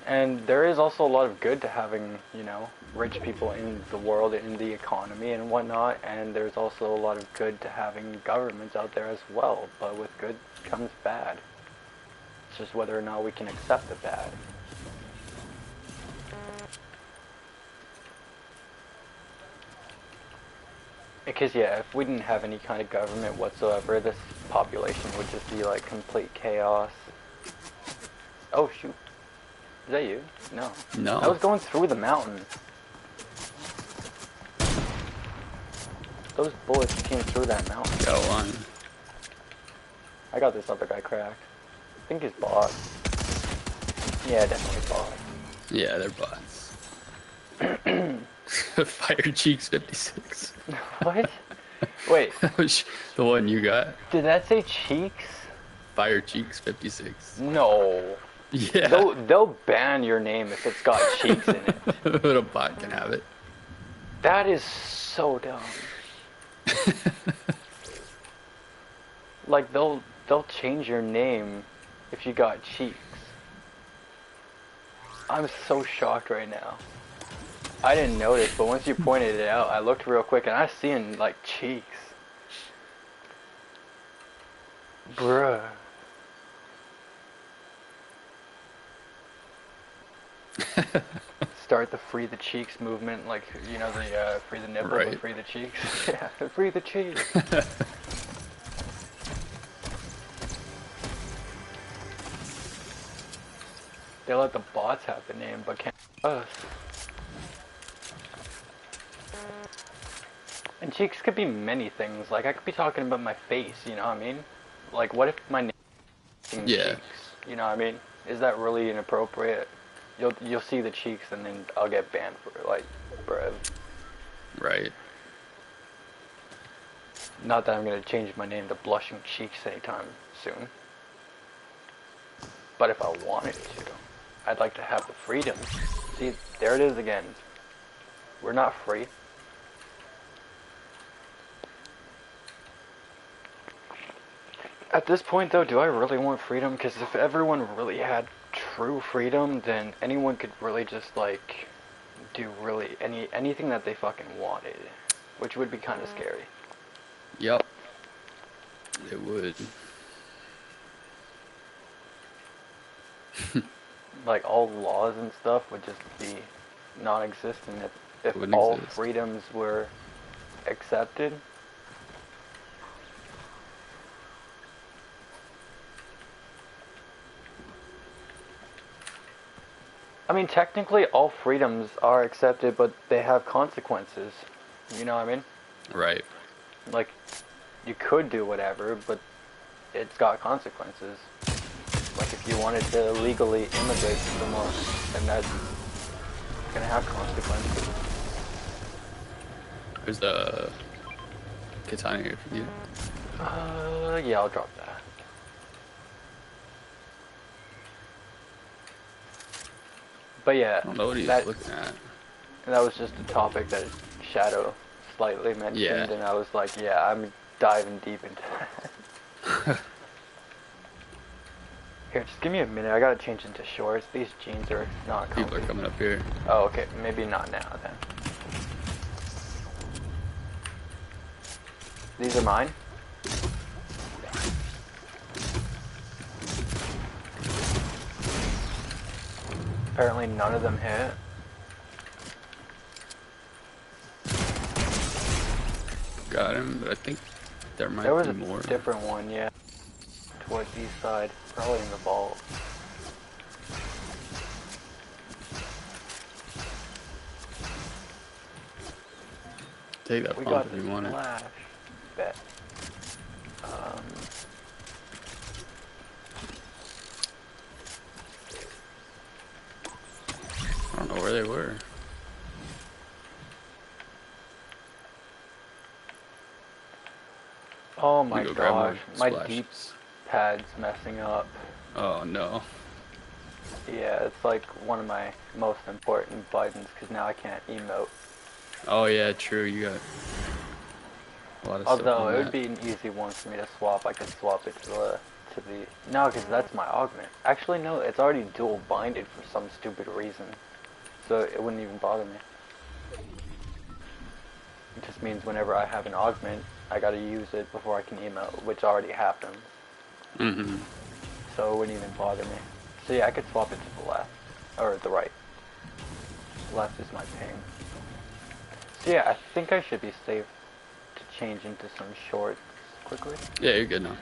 And there is also a lot of good to having, you know, rich people in the world, in the economy and whatnot, and there's also a lot of good to having governments out there as well, but with good comes bad. It's just whether or not we can accept the bad. Because yeah, if we didn't have any kind of government whatsoever, this population would just be like complete chaos. Oh shoot. Is that you? No. No. I was going through the mountain. Those bullets came through that mountain. Got one. I got this other guy cracked. I think he's bot. Yeah, definitely bot. Yeah, they're bots. Fire Cheeks 56. What? Wait, That was the one you got. did that say cheeks? Fire Cheeks 56. No. Yeah. They'll ban your name if it's got cheeks in it. But a bot can have it. That is so dumb. Like they'll change your name if you got cheeks. I'm so shocked right now. I didn't notice, but once you pointed it out, I looked real quick and I seen like cheeks. Bruh. Start the free the cheeks movement, like you know the free the nipples Right. and free the cheeks. Yeah, free the cheeks. They let the bots have the name, but can't us. And cheeks could be many things. Like I could be talking about my face, you know what I mean? Like what if my name is Yeah. cheeks? You know what I mean? Is that really inappropriate? You'll see the cheeks and then I'll get banned for it, like, bruh. Right. Not that I'm gonna change my name to Blushing Cheeks anytime soon. But if I wanted to, I'd like to have the freedom. See, there it is again. We're not free. At this point though, do I really want freedom? Because if everyone really had true freedom, then anyone could really just like do really anything that they fucking wanted, which would be kind of scary. Yep. It would. Like all laws and stuff would just be non-existent if Wouldn't all exist. freedoms were accepted. I mean, technically all freedoms are accepted, but they have consequences. You know what I mean? Right. Like, you could do whatever, but it's got consequences. Like, if you wanted to legally immigrate to someone, then that's gonna have consequences. There's the katana here for you. Yeah, I'll drop that. But yeah, I don't know what he's that looking at. was just a topic that Shadow slightly mentioned, Yeah. and I was like, yeah, I'm diving deep into that. Here, just give me a minute. I gotta change into shorts. These jeans are not comfy. People are coming up here. Oh, okay. Maybe not now then. These are mine. Apparently none of them hit. Got him, but I think there might There was be a more. different one, yeah. Towards the east side. Probably in the vault. Take that We pump got if the you want it. splash. Bet. I don't know where they were. Oh Let my me go grab more gosh. My splashes. deep pad's messing up. Oh no. Yeah, it's like one of my most important buttons because now I can't emote. Oh yeah, true. You got a lot of stuff Although on it would that. be an easy one for me to swap. I could swap it to the no, because that's my augment. Actually, no, it's already dual binded for some stupid reason, so it wouldn't even bother me. It just means whenever I have an augment, I gotta use it before I can emote, which already happens. Mm-hmm. So it wouldn't even bother me. So yeah, I could swap it to the left or the right. Left is my ping. So yeah, I think I should be safe to change into some shorts quickly. Yeah, you're good now.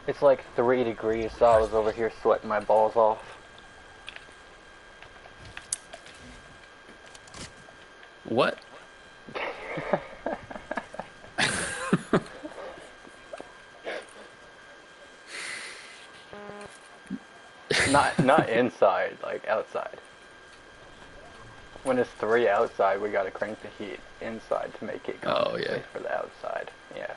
It's like 3 degrees, so I was over here sweating my balls off. What? Not inside, like outside. When it's 3 outside, we gotta crank the heat inside to make it Oh, yeah. compensate for the outside. Yeah.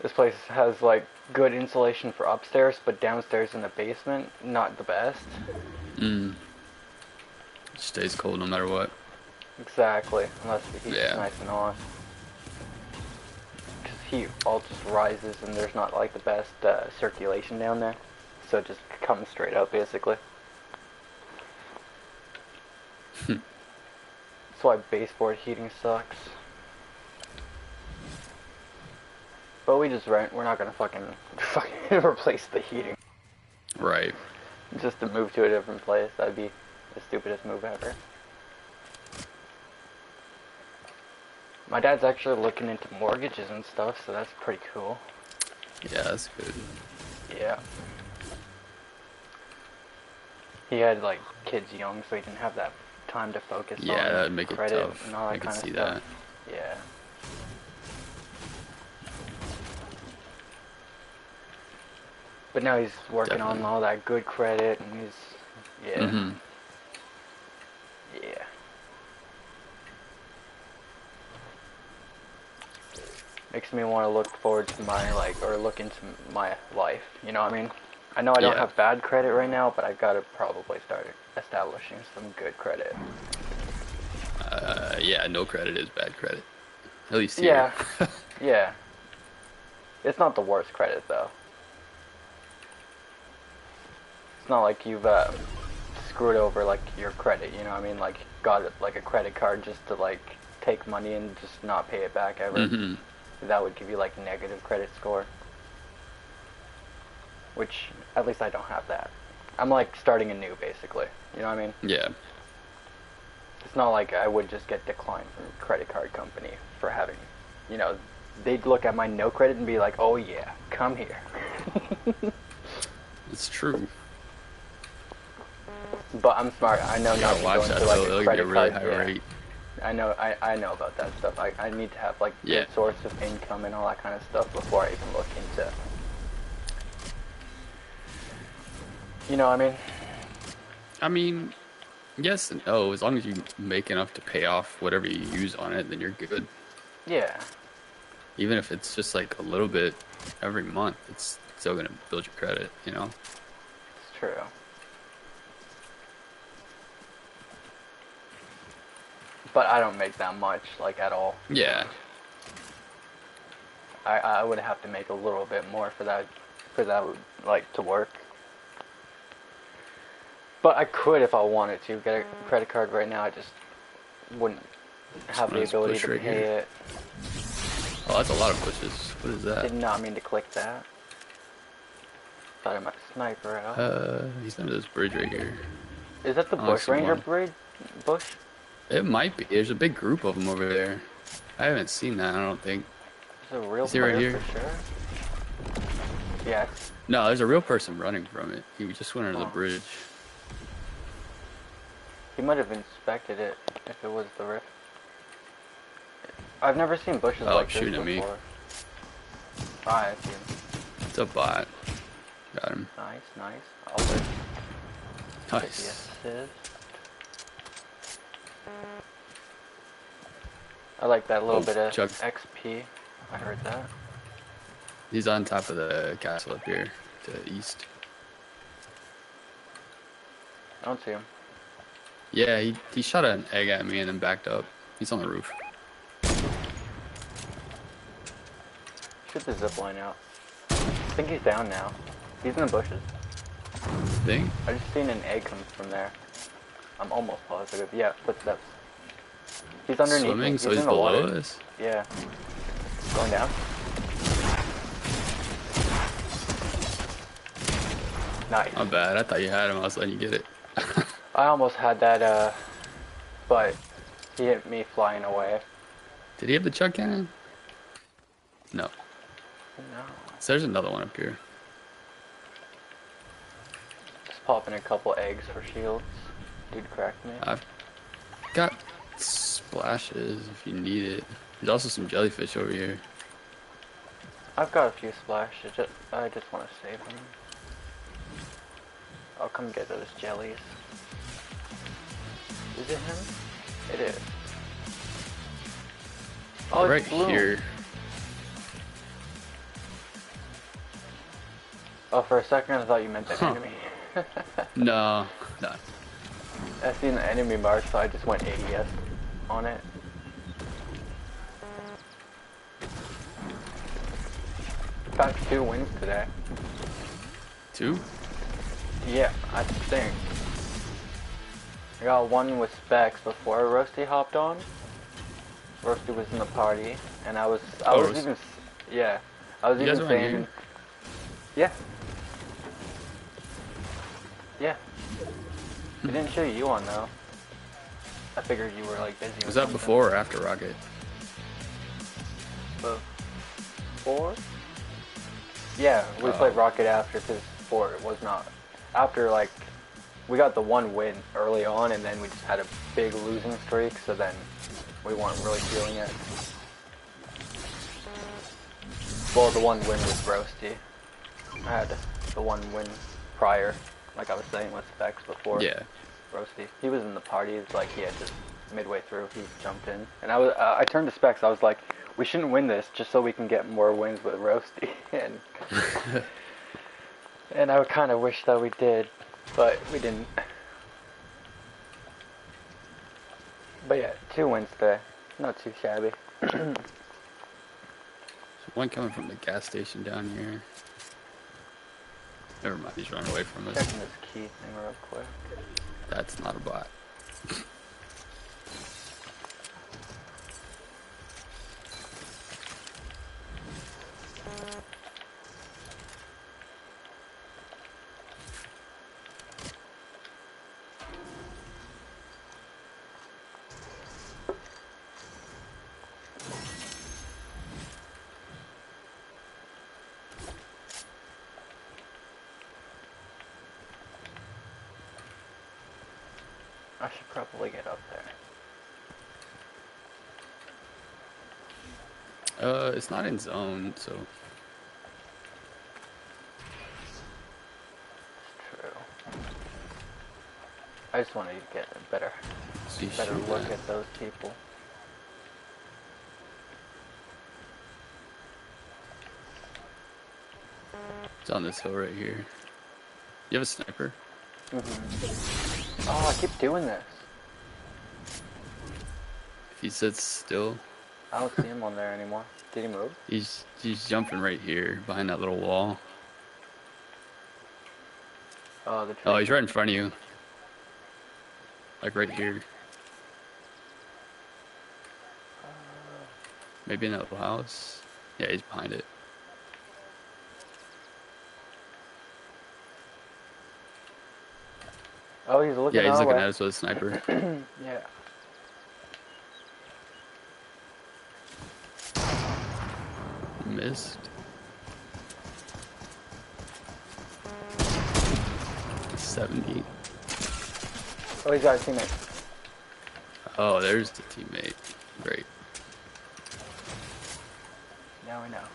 This place has like good insulation for upstairs, but downstairs in the basement, not the best. Mm. It stays cold no matter what. Exactly, unless the heat's Yeah. nice and on. Because heat all just rises and there's not like the best circulation down there. So it just comes straight up basically. That's why baseboard heating sucks. But we just rent, we're not gonna fucking replace the heating. Right. Just to move to a different place, that'd be the stupidest move ever. My dad's actually looking into mortgages and stuff, so that's pretty cool. Yeah, that's good. Yeah. He had like kids young, so he didn't have that time to focus on Yeah, that'd make it credit tough. and all that I can kind of see stuff. that. Yeah. But now he's working on Definitely. all that good credit, and he's yeah. Mm-hmm. Yeah. Makes me want to look forward to my or look into my life. You know what I mean? I know I don't Yeah. have bad credit right now, but I gotta probably start establishing some good credit. Yeah, no credit is bad credit. At least Yeah. here. Yeah. It's not the worst credit though. It's not like you've screwed over like your credit. You know what I mean? Like got like a credit card just to like take money and just not pay it back ever. Mm-hmm. That would give you like negative credit score. Which, at least I don't have that. I'm like starting anew basically. You know what I mean? Yeah. It's not like I would just get declined from a credit card company for having, you know, they'd look at my no credit and be like, oh yeah, come here. It's true. But I'm smart. I know You not gotta to watch go that into like though. a They'll give credit you a really card. high Yeah. rate. I know about that stuff. I need to have like Yeah. good source of income and all that kind of stuff before I even look into. You know what I mean? I mean, yes and no. As long as you make enough to pay off whatever you use on it, then you're good. Yeah. Even if it's just like a little bit every month, it's still gonna build your credit, you know? It's true. But I don't make that much, like at all. Yeah. I would have to make a little bit more for that like to work. But I could if I wanted to get a credit card right now. I just wouldn't have the Let's ability push to right pay here. it. Oh, that's a lot of pushes. What is that? Did not mean to click that. Thought I might sniper out. He's under this bridge right here. Is that the I Bush see Ranger one. bridge? Bush? It might be. There's a big group of them over there. I haven't seen that, I don't think. There's a real Is he right player here? for sure. Yeah. No, there's a real person running from it. He just went under the Oh. bridge. He might have inspected it if it was the rift. I've never seen bushes Oh, like this shooting at me. before. Ah, I see him. It's a bot. Got him. Nice, nice. I'll take the Nice. assist. I like that little Oh, bit of Chuck. XP. I heard that. He's on top of the castle up here to the east. I don't see him. Yeah, he shot an egg at me and then backed up. He's on the roof. Shoot the zip line out. I think he's down now. He's in the bushes. Thing? I just seen an egg come from there. I'm almost positive. Yeah, footsteps. He's underneath me. Swimming, so in he's the below water. us? Yeah. Going down. Nice. Not bad. I thought you had him. I was letting you get it. I almost had that, but he hit me flying away. Did he have the chuck cannon? No. No. So there's another one up here. Just popping a couple eggs for shields. Dude cracked me. I've got splashes if you need it. There's also some jellyfish over here. I've got a few splashes. I just want to save them. I'll come get those jellies. Is it him? It is. Oh, Right it's blue. here. Oh, for a second I thought you meant the enemy. No, no. I seen the enemy mark, so I just went ADS on it. Got 2 wins today. 2? Yeah, I think. I got 1 with Specs before Rusty hopped on. Rusty was in the party, and I was even, yeah, I was even saying, yeah, yeah. It didn't show you on though. I figured you were like busy. Was that before or after Rocket? Before? Yeah, we played Rocket after, because before it was not. After, like, we got the 1 win early on, and then we just had a big losing streak, so then we weren't really feeling it. Well, the 1 win with Roasty. I had the 1 win prior, like I was saying with Specs before. Yeah. Roasty. He was in the party. It's like, yeah, just midway through, he jumped in. And I turned to Specs, I was like, we shouldn't win this just so we can get more wins with Roasty. And I kind of wish that we did, but we didn't. But yeah, 2 wins there. Not too shabby. There's one coming from the gas station down here. Never mind, he's running away from us. Checking this key thing real quick. That's not a bot. I should probably get up there. It's not in zone, so. It's true. I just wanted to get a better look at those people. It's on this hill right here. You have a sniper? Mm-hmm. Oh, I keep doing this. If he sits still. I don't see him on there anymore. Did he move? He's jumping right here behind that little wall. Oh, the tree. Oh, he's right in front of you. Like right here. Maybe in that little house. Yeah, he's behind it. Oh, he's looking. Yeah, he's looking way. at us with a sniper. Yeah. Missed. 70. Oh, he's got a teammate. Oh, there's the teammate. Great. Now we know.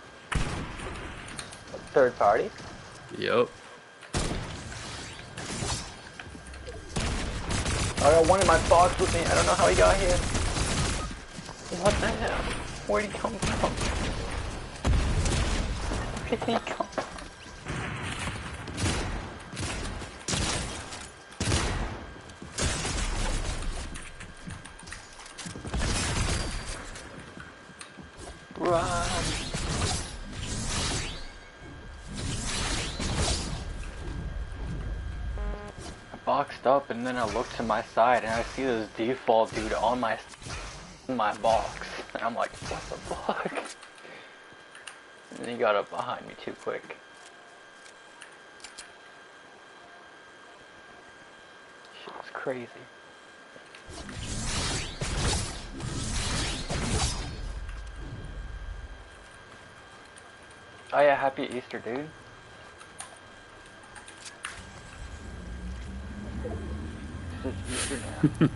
Third party? Yup. I got one in my box with me. I don't know how he got here. What the hell? Where'd he come from? Where did he come from? Run! I boxed up and then I look to my side and I see this default dude on my box. And I'm like, what the fuck? And he got up behind me too quick. Shit was crazy. Oh yeah, happy Easter, dude. It's Easter now.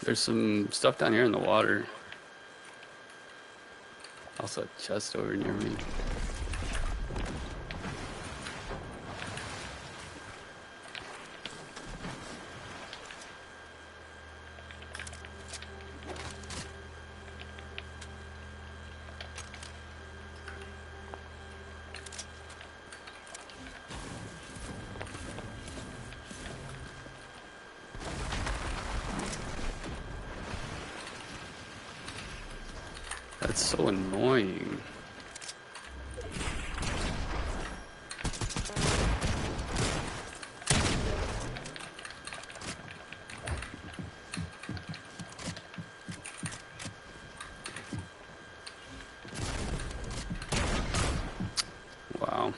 There's some stuff down here in the water. Also a chest over near me. That's so annoying. Wow.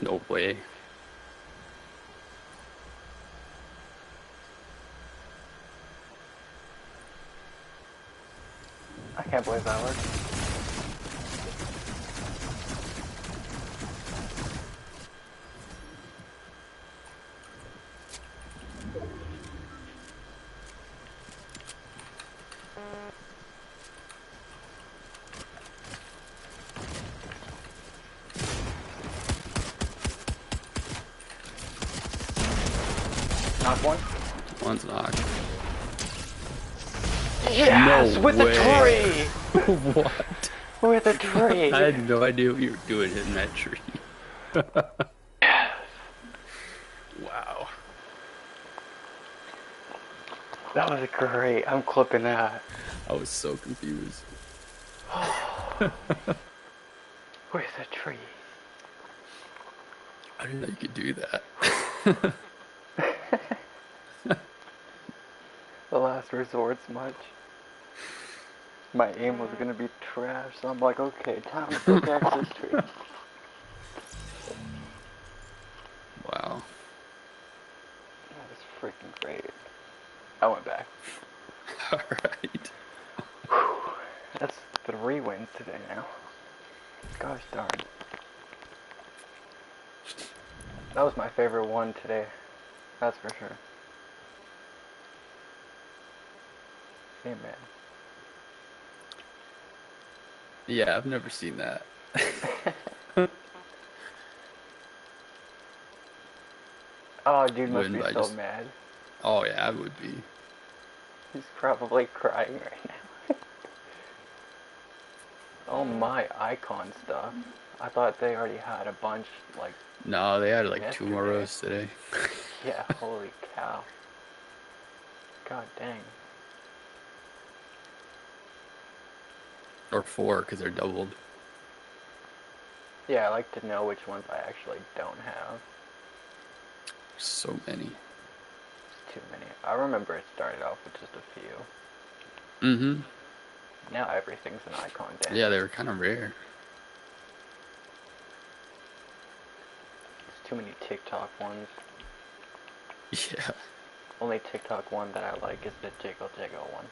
No way. I can't believe that worked. Knock one. One's knocked. Yes, No with way. a tree. What? With a tree. I had no idea what you were doing hitting that tree. Wow. That was great. I'm clipping that. I was so confused. With a tree. I didn't know you could do that. The last resort's much. My aim was gonna be trash, so I'm like, okay, time to pickaxe this tree. Wow. That was freaking great. I went back. Alright. Whew. That's 3 wins today now. Gosh darn. That was my favorite one today. That's for sure. Amen. Yeah, I've never seen that. Oh, dude must Wouldn't be I so just... mad. Oh yeah, I would be. He's probably crying right now. Oh my, icon stuff. I thought they already had a bunch, like, No, they had like 2 more yesterday. rows today. Yeah, holy cow. God dang. Or 4, because they're doubled. Yeah, I like to know which ones I actually don't have. So many. It's too many. I remember it started off with just a few. Mm-hmm. Now everything's an icon, damn. Yeah, they were kind of rare. There's too many TikTok ones. Yeah. Only TikTok one that I like is the Jiggle Jiggle one.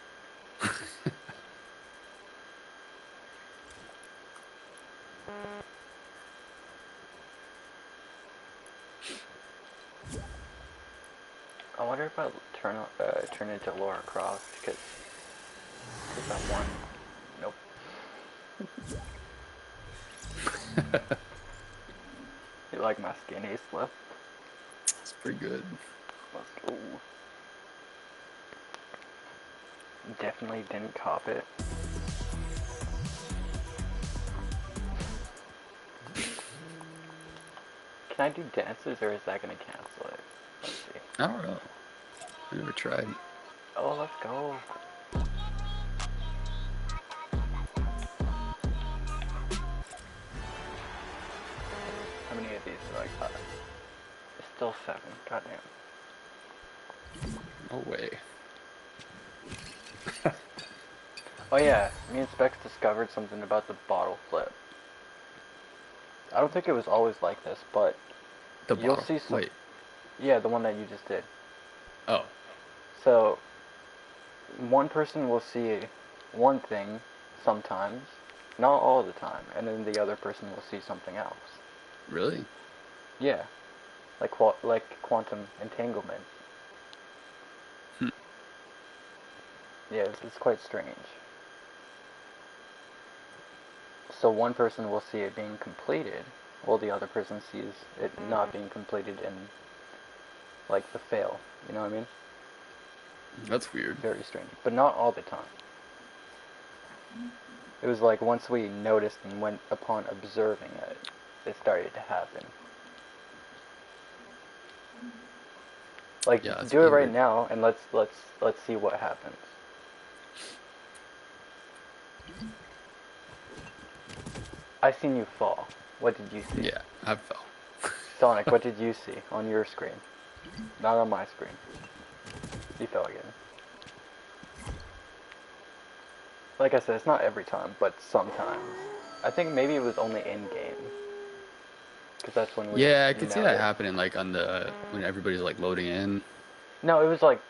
I wonder if I'll turn into Laura Croft, because I'm one. Nope. You like my skinny slip? It's pretty good. Let's go. Definitely didn't cop it. Can I do dances, or is that gonna cancel it? Let's see. I don't know. I never tried. Oh, let's go. Like, it's still 7. Goddamn. No way. Oh yeah, me and Specs discovered something about the bottle flip. I don't think it was always like this, but The you'll bottle. see some. Wait. Yeah, the one that you just did. Oh. So, one person will see one thing sometimes, not all the time, and then the other person will see something else. Really? Yeah, like quantum entanglement. Hmm. Yeah, it's quite strange. So one person will see it being completed, while the other person sees it not being completed in, like, the fail. You know what I mean? That's weird. Very strange, but not all the time. It was like once we noticed and went upon observing it, it started to happen. Like, Yeah, that's do it right weird. now, and let's see what happens. I seen you fall. What did you see? Yeah, I fell. Sonic, what did you see on your screen? Not on my screen. You fell again. Like I said, it's not every time, but sometimes. I think maybe it was only in game, because that's when we Yeah, I could see that noticed. happening, like on the when everybody's like loading in. No, it was like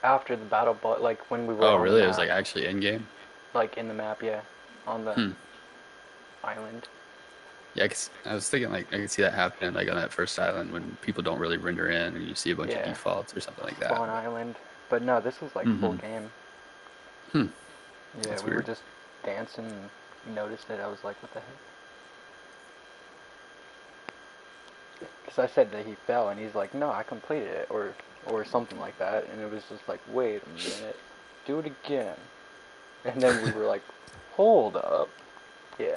after the battle, but like when we were Oh, on the really? It was map, like actually in game. like in the map, yeah, on the Hmm. island. Yeah, I was thinking like I could see that happening like on that first island when people don't really render in and you see a bunch of Yeah, defaults or something like that. spawn island. But no, this was like full Mm-hmm. game. Hmm. Yeah, That's we were weird. just dancing and noticed it. I was like, what the heck? Because I said that he fell, and he's like, no, I completed it, or something like that. And it was just like, wait a minute, do it again. And then we were like, hold up. Yeah.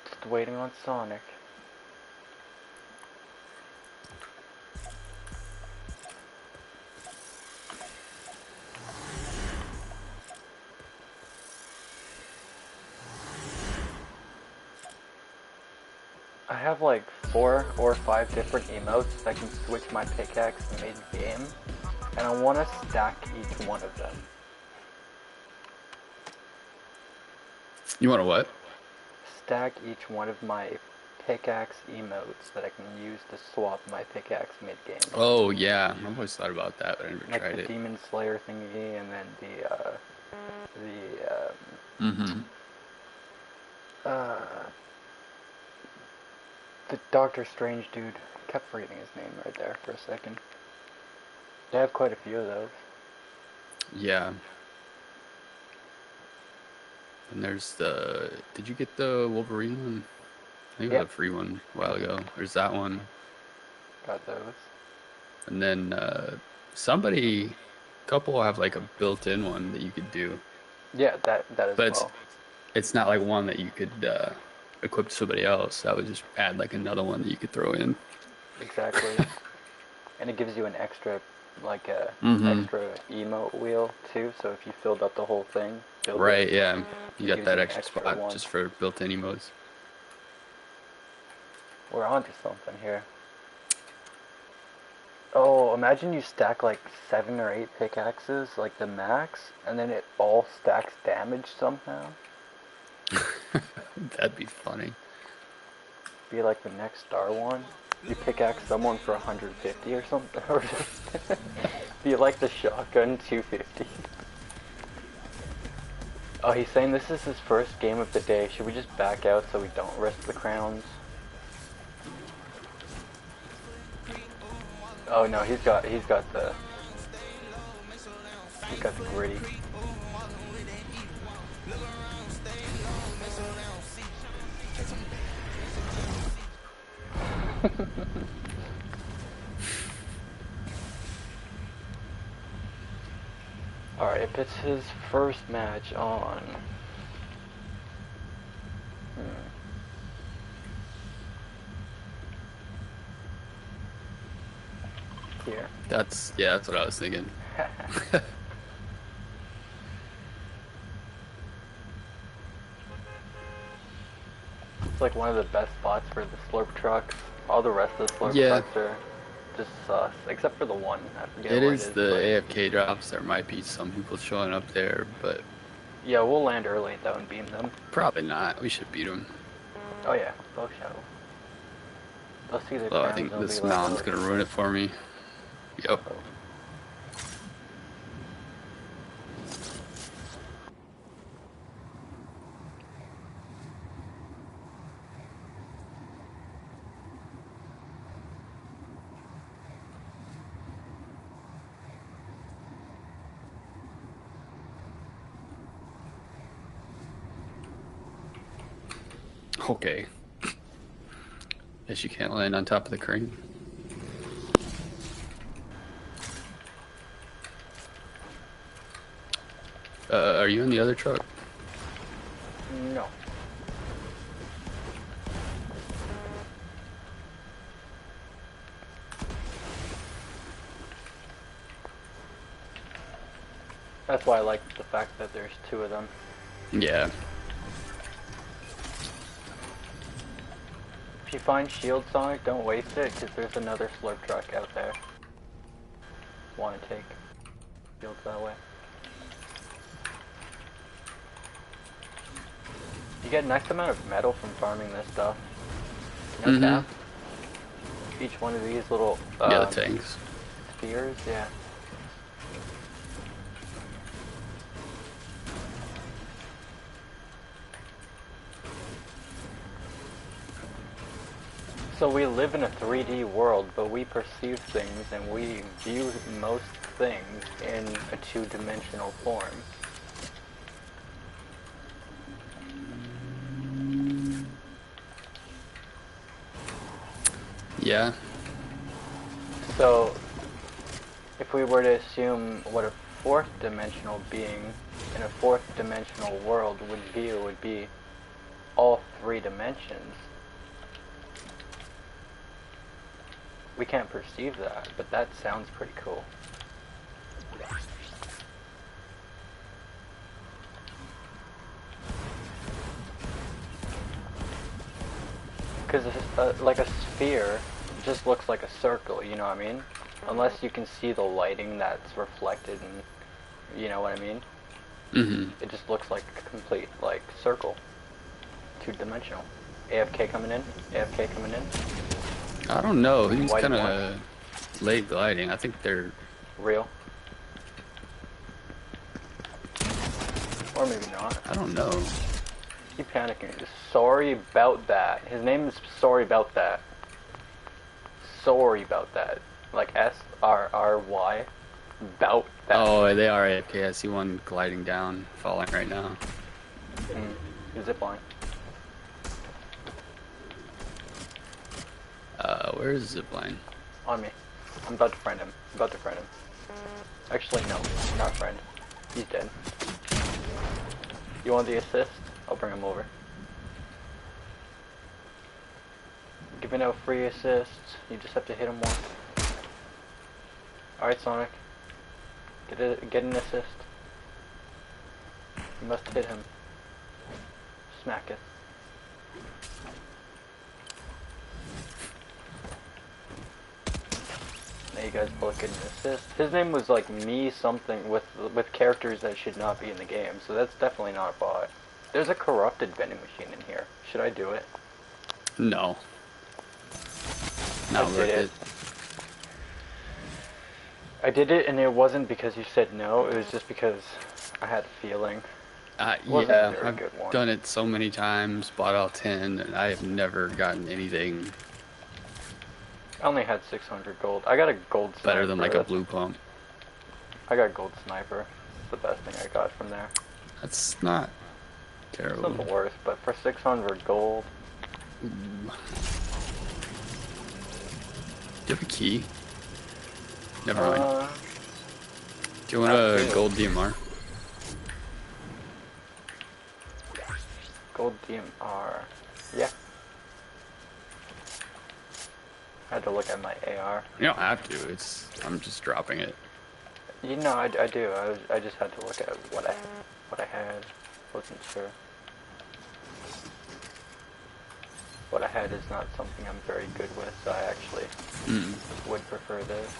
Just waiting on Sonic. I have like 4 or 5 different emotes that can switch my pickaxe mid-game, and I want to stack each one of them. You want to what? Stack each one of my pickaxe emotes that I can use to swap my pickaxe mid-game. Oh yeah, I've always thought about that, but I never Like tried the it. Demon Slayer thingy, and then the Mm-hmm. uh, the Doctor Strange dude. Kept forgetting his name right there for a second. They have quite a few of those. Yeah. And there's the. Did you get the Wolverine one? I think it was Yep, a free one a while ago. There's that one, got those. and then somebody, couple have like a built-in one that you could do, Yeah, that as but well. it's not like one that you could equip to somebody else. That would just add like another one that you could throw in. Exactly. And it gives you an extra, like a Mm-hmm. extra emote wheel too. So if you filled up the whole thing, filled it, Right, yeah. You it got gives that you an extra extra spot one. just for built-in emotes. We're onto something here. Oh, imagine you stack like 7 or 8 pickaxes, like the max, and then it all stacks damage somehow. That'd be funny. Be like the next Star one. You pickaxe someone for 150 or something, or just be like the shotgun 250. Oh, he's saying this is his first game of the day. Should we just back out so we don't risk the crowns? Oh no, he's got the gritty. Alright, if it's his first match on. Hmm. here. That's what I was thinking. It's like one of the best spots for the slurp trucks. All the rest of the slurp Yeah, trucks are just sus, except for the one. I forget it where it is is, the but AFK drops. There might be some people showing up there, but yeah, we'll land early though and beam them. probably not. We should beat them. Oh yeah, they'll show. They'll see their Well, I crowns and think they'll be this like, mountain's oh gonna ruin shit. it for me. Yep. Uh-oh. Okay. Guess you can't land on top of the crane. Are you in the other truck? No. That's why I like the fact that there's two of them. Yeah. If you find shield, Sonic, don't waste it, because there's another slurp truck out there. Want to take shields that way. You get a nice amount of metal from farming this stuff. No cap. Each one of these little Yeah, the tanks. spheres, yeah. So we live in a 3D world, but we perceive things and we view most things in a two-dimensional form. Yeah. So, if we were to assume what a fourth dimensional being in a fourth dimensional world would view, would be all three dimensions. We can't perceive that, but that sounds pretty cool. Because like a sphere just looks like a circle, you know what I mean? Unless you can see the lighting that's reflected and, you know what I mean? It just looks like a complete, like, circle. Two-dimensional. AFK coming in, AFK coming in. I don't know. He's White kind and of late gliding. I think they're real. Or maybe not. I don't know. Keep panicking. Sorry about that. His name is Sorry About That. Sorry about that. Like SRRY. About that. Oh, they are AFK. I see one gliding down, falling right now. Zipline. Where's Zipline? On me. I'm about to friend him. Actually, no. Not friend. He's dead. You want the assist? I'll bring him over. Giving out free assists. You just have to hit him once. Alright, Sonic. Get an assist. You must hit him. Smack it. Now you guys both get an assist. His name was like me something with characters that should not be in the game, so that's definitely not a bot. There's a corrupted vending machine in here. Should I do it? No. Not worth it. I did it, and it wasn't because you said no. It was just because I had a feeling. Yeah, I've done it so many times, bought all 10, and I have never gotten anything I only had 600 gold. I got a gold sniper. better than like a blue pump. I got gold sniper. It's the best thing I got from there. That's not terrible. It's not the worst, but for 600 gold. Do you have a key? Never mind. Do you want a gold DMR? Gold DMR. Yeah. had to look at my AR. You don't have to. I'm just dropping it. You know, I do. I just had to look at what I had. Wasn't sure. What I had is not something I'm very good with, so I actually would prefer this.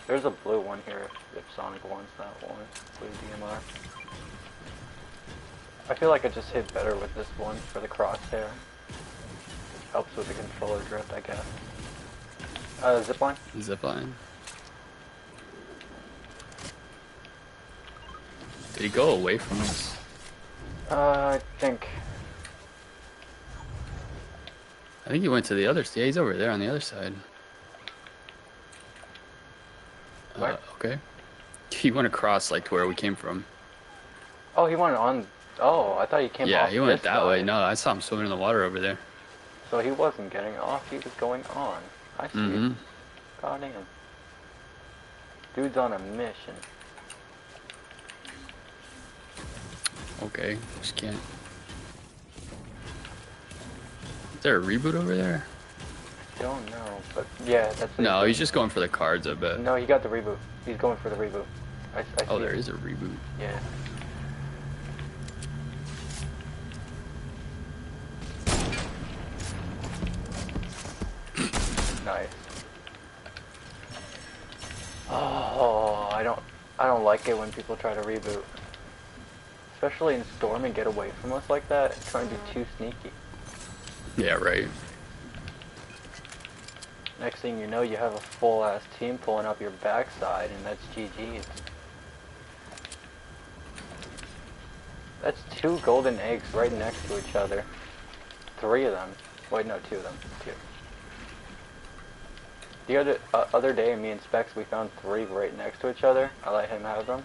There's a blue one here if Sonic wants that one. Blue DMR. I feel like I just hit better with this one for the crosshair. Helps with the controller drift, I guess. Zipline? Zipline. Did he go away from us? I think he went to the other side. Yeah, he's over there on the other side. Okay. He went across, like, to where we came from. Oh, he went on... Oh, I thought he came off. Yeah, he went this that way. side. No, I saw him swimming in the water over there. So he wasn't getting off, he was going on. I see. God damn. Dude's on a mission. Okay, just can't. Is there a reboot over there? Don't know, but yeah, that's... No, he's just going for the cards, I bet. No, he got the reboot. He's going for the reboot. I Oh, see there it. is a reboot. Yeah. Nice. Oh, I don't like it when people try to reboot. Especially in Storm and get away from us like that, trying to be too sneaky. Yeah, right. Next thing you know, you have a full-ass team pulling up your backside, and that's GG's. That's 2 golden eggs right next to each other. 3 of them. Wait, no, 2 of them. 2. The other day, me and Specs, we found 3 right next to each other. I let him have them.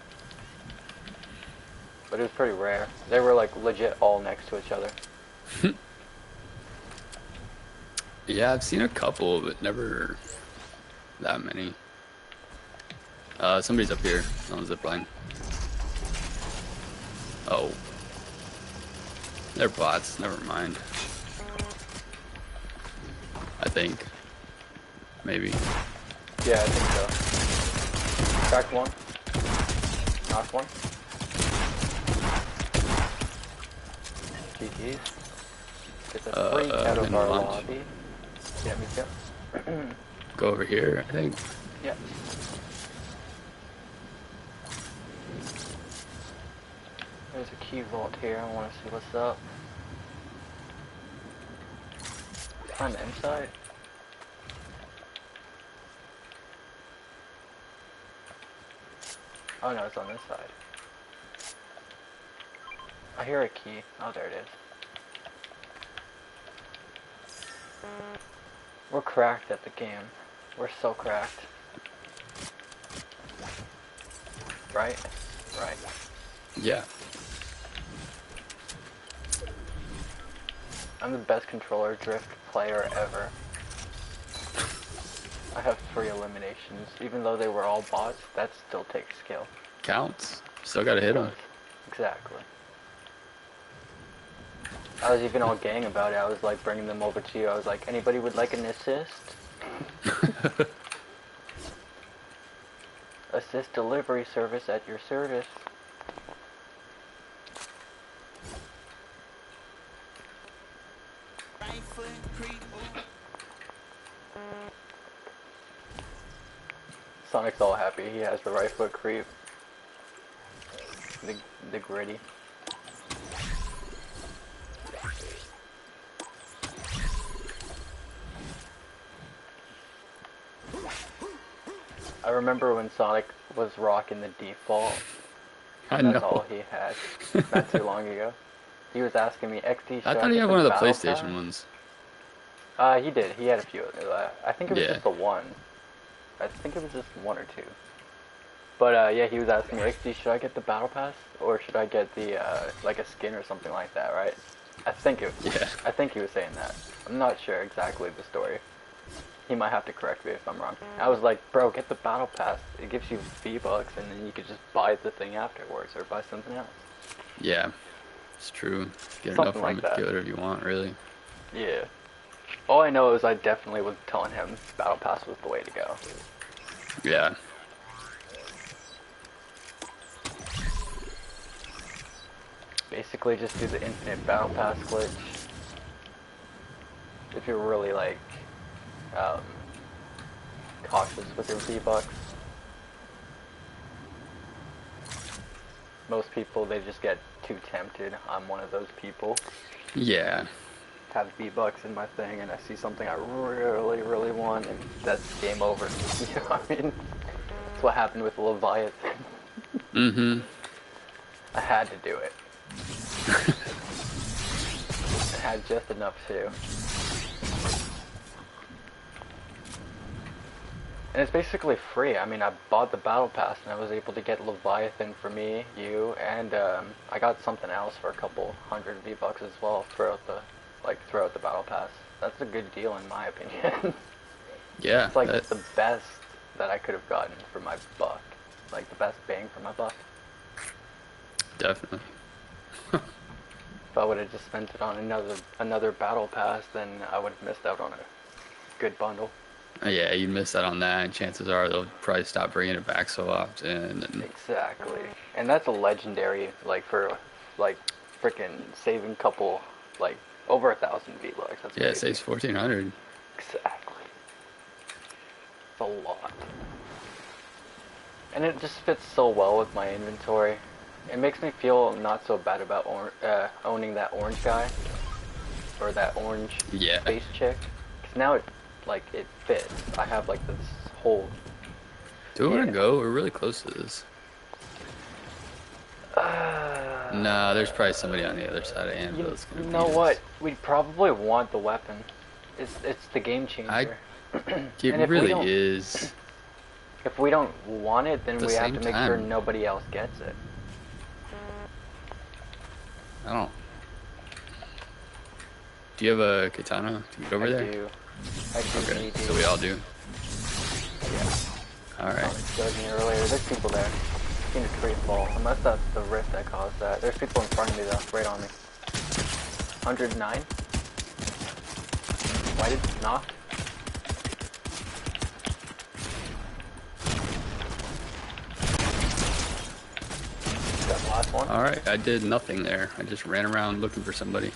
But it was pretty rare. They were like legit all next to each other. Yeah, I've seen a couple, but never that many. Somebody's up here on the zip line. Oh. They're bots, never mind. I think. Maybe. Yeah, I think so. Cracked one. Knocked one. GG's. Get the freak out of our lobby. Yeah, me too. Go over here, I think. Yeah. There's a key vault here. I want to see what's up. On the inside. Oh no, it's on this side. I hear a key. Oh, there it is. We're cracked at the game. We're so cracked. Right? Right. Yeah. I'm the best controller drift player ever. I have 3 eliminations. Even though they were all bots, that still takes skill. Counts. Still gotta hit them. Exactly. I was even all gang about it. I was like bringing them over to you. I was like, anybody would like an assist? Assist delivery service at your service. Sonic's all happy. He has the right foot creep. The gritty. I remember when Sonic was rocking the default. I That's know. all he had. Not too long ago. He was asking me, XD, should I thought he get had one of the battle PlayStation pass? ones. He did. He had a few. I think it was Yeah. just the one. I think it was just 1 or 2. But yeah, he was asking me, XD, should I get the battle pass or should I get the like a skin or something like that, right? I think he was saying that. I'm not sure exactly the story. He might have to correct me if I'm wrong. I was like, bro, get the battle pass. It gives you V-Bucks and then you could just buy the thing afterwards or buy something else. Yeah. It's true. Get Something enough from like it, that. get whatever you want, really. Yeah. All I know is I definitely was telling him Battle Pass was the way to go. Yeah. Basically, just do the infinite Battle Pass glitch. If you're really like cautious with your V-Bucks. Most people, they just get too tempted. I'm one of those people. Yeah. Have V-Bucks in my thing and I see something I really, really want and that's game over. You know what I mean? That's what happened with Leviathan. Mm-hmm. I had to do it. I had just enough to. And it's basically free. I mean, I bought the Battle Pass and I was able to get Leviathan for me, you, and I got something else for a couple hundred V-Bucks as well throughout the Battle Pass. That's a good deal in my opinion. Yeah. It's like the best that I could have gotten for my buck. Like the best bang for my buck. Definitely. If I would have just spent it on another Battle Pass, then I would have missed out on a good bundle. Yeah, you miss out on that, and chances are they'll probably stop bringing it back so often. And... Exactly. And that's a legendary, like, for, like, freaking saving couple, like, over 1,000 V-Bucks. That's yeah, it crazy. saves 1,400. Exactly. It's a lot. And it just fits so well with my inventory. It makes me feel not so bad about owning that orange guy. Or that orange face chick. Because now it fits. I have like this whole... Do we want to go? We're really close to this. Nah, there's probably somebody on the other side of Anvil that's gonna You know what? We'd probably want the weapon. It's the game changer. It really is. If we don't want it, then we have to make sure time. nobody else gets it. I don't. Do you have a katana to get over there? I do. Okay, so we all do. Yeah. Alright. Showed me earlier. There's people there. Seen a tree fall. Unless that's the rift that caused that. There's people in front of me though, right on me. 109. Why did it knock? Got the last one. Alright, I did nothing there. I just ran around looking for somebody.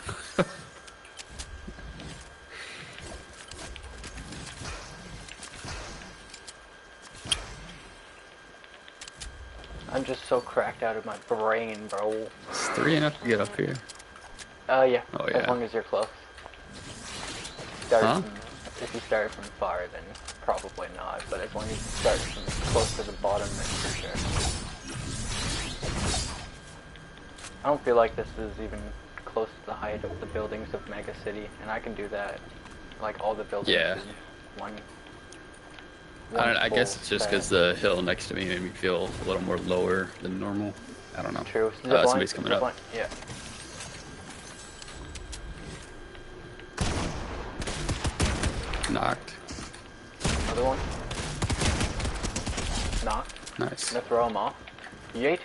I'm just so cracked out of my brain, bro. It's 3 enough to get up here. Yeah. Oh, yeah. As long as you're close. If you start from far, then probably not. But as long as you start from close to the bottom, then for sure. I don't feel like this is even close to the height of the buildings of Mega City, and I can do that. Like all the buildings in one I guess it's just because the hill next to me made me feel a little more lower than normal. I don't know. True. Somebody's coming up. Yeah. Knocked. Another one. Knocked. Nice. I'm gonna throw him off. Yeet.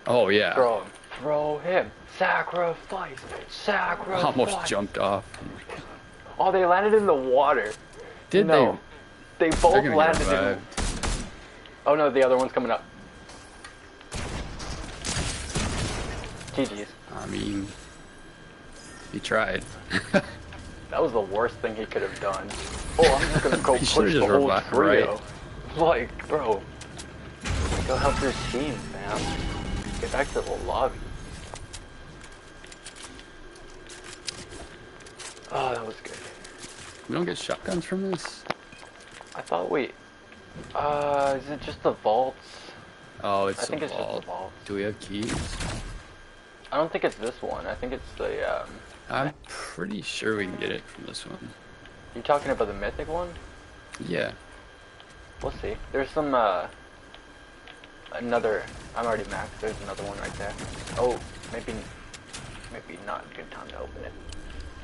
Oh, yeah. Throw him. Throw him. Sacrifice. Sacrifice. Almost jumped off. Oh, they landed in the water. Did no. They both landed in... in. Oh no, the other one's coming up. GG's. I mean, he tried. That was the worst thing he could have done. Oh, I'm just gonna go He push should've the just whole revived, trio. Like, bro. Go help your team, fam. Get back to the lobby. Oh, that was good. We don't get shotguns from this? I thought is it just the vaults? Oh, it's I think a it's vault. just the vault. Do we have keys? I don't think it's this one. I think it's the, I'm pretty sure we can get it from this one. You talking about the mythic one? Yeah. We'll see. There's some, another, I'm already maxed. There's another one right there. Oh, maybe not a good time to open it.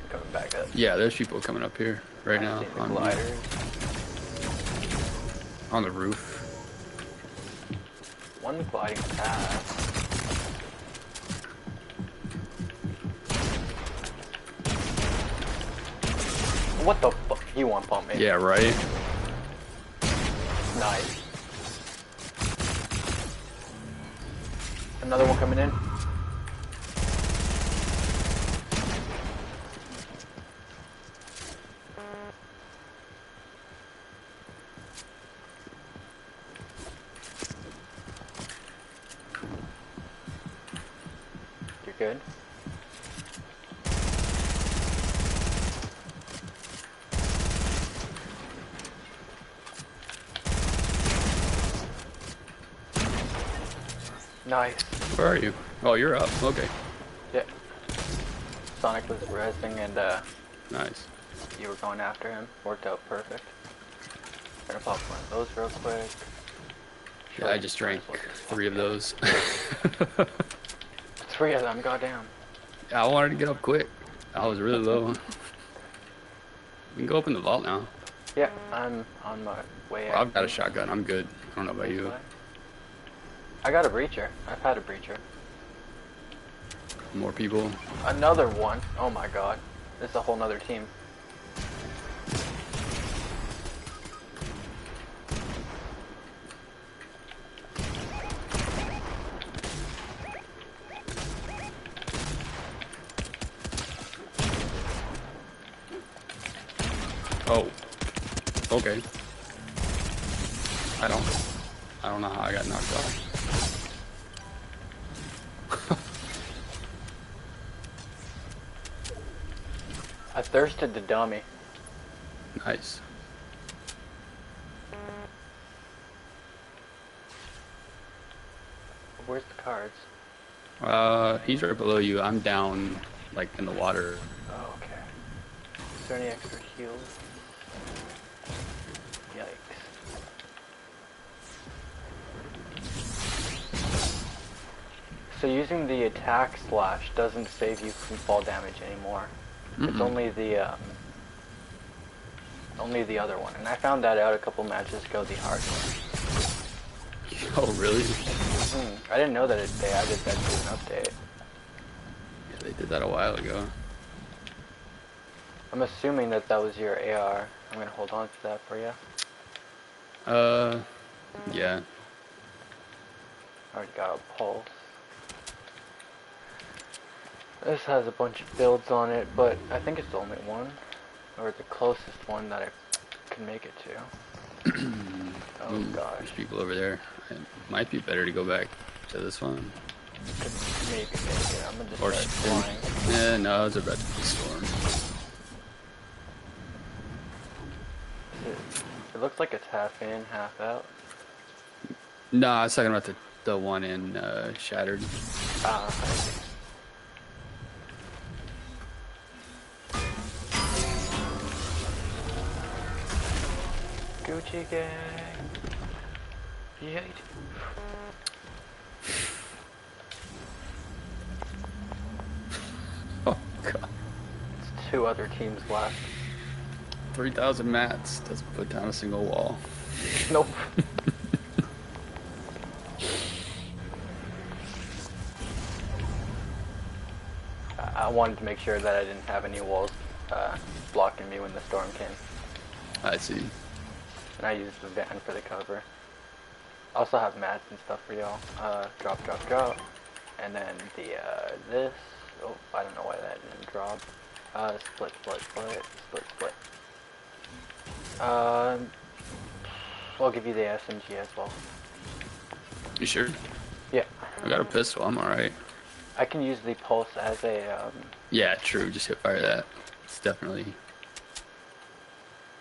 I'm coming back up. Yeah, there's people coming up here right now. See the gliders. On the roof. One gliding past. What the fuck? He one pump me. Yeah, right? Nice. Another one coming in. You're good. Nice. Where are you? Oh, you're up. Okay. Yeah. Sonic was resing and Nice. you were going after him. Worked out perfect. Gonna pop one of those real quick. Yeah, I just drank 3 of those. 3 of them, goddamn. I wanted to get up quick. I was really low. We can go up in the vault now. Yeah, I'm on my way Well, out. I've got a shotgun. I'm good. I don't know about you. I got a breacher. I've had a breacher. More people. Another one. Oh my god. This is a whole nother team. Oh. Okay. I don't know how I got knocked off. I thirsted to dummy. Nice. Where's the cards? He's right below you. I'm down, like, in the water. Oh, okay. Is there any extra heals? Yikes. So using the attack slash doesn't save you from fall damage anymore. It's only the other one, and I found that out a couple matches ago the hard way. Oh, really? I didn't know that they added that to an update. Yeah, they did that a while ago. I'm assuming that was your AR. I'm gonna hold on to that for you. Yeah. Already got a pulse. This has a bunch of builds on it, but I think it's the only one, or the closest one that I can make it to. Oh gosh. There's people over there. It might be better to go back to this one. Could maybe make it. I'm gonna just Or start spin. flying. Yeah, no, it's about to be a storm. It looks like it's half in, half out. No, I was talking about the one in Shattered. Ah, I see. Gucci gang. Yeet. Oh, God. It's 2 other teams left. 3,000 mats doesn't put down a single wall. Nope. I wanted to make sure that I didn't have any walls blocking me when the storm came. I see. And I used the van for the cover. I also have mats and stuff for y'all. Drop, drop, drop. And then the, this. Oh, I don't know why that didn't drop. Split, split, split, split, split. I'll give you the SMG as well. You sure? Yeah. I got a pistol. I'm alright. I can use the pulse as a, Yeah, true. Just hit fire that. It's definitely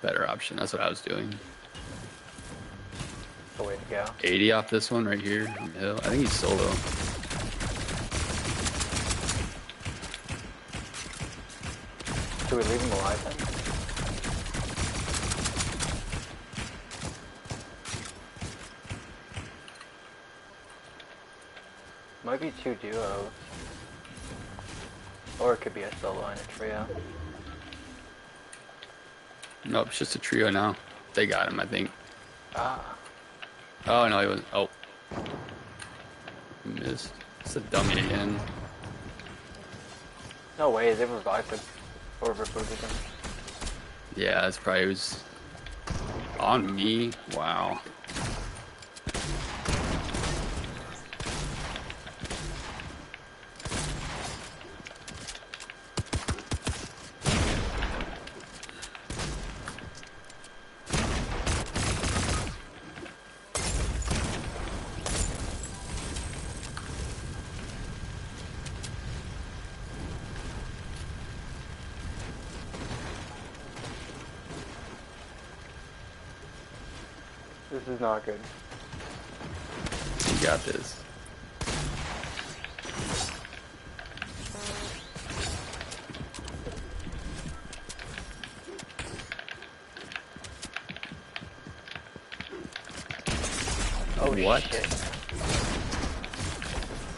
a better option. That's what I was doing. the way to go. 80 off this one right here on the hill. I think he's solo. Should we leave him alive then? Might be 2 duos. Or it could be a solo and a trio. Nope, it's just a trio now. They got him, I think. Ah. Oh, no, he was. Oh. He missed. It's a dummy again. No way, they revived him. Or rebooted him. Yeah, that's probably was on me. Wow. This is not good. You got this. Oh What? shit.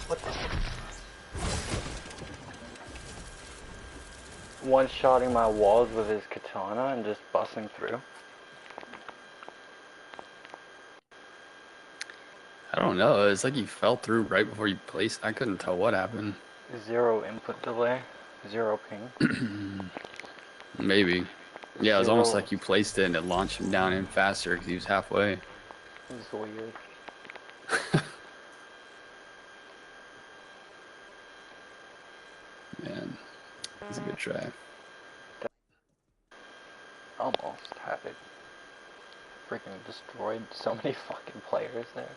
What the heck? One-shotting my walls with his katana and just busting through. I don't know. It's like you fell through right before you placed. I couldn't tell what happened. Zero input delay. Zero ping. Maybe. Yeah, it was almost Zero. like you placed it and it launched him down in faster because he was halfway. It's weird. Man, it's a good try. Almost had it. Freaking destroyed so many fucking players there.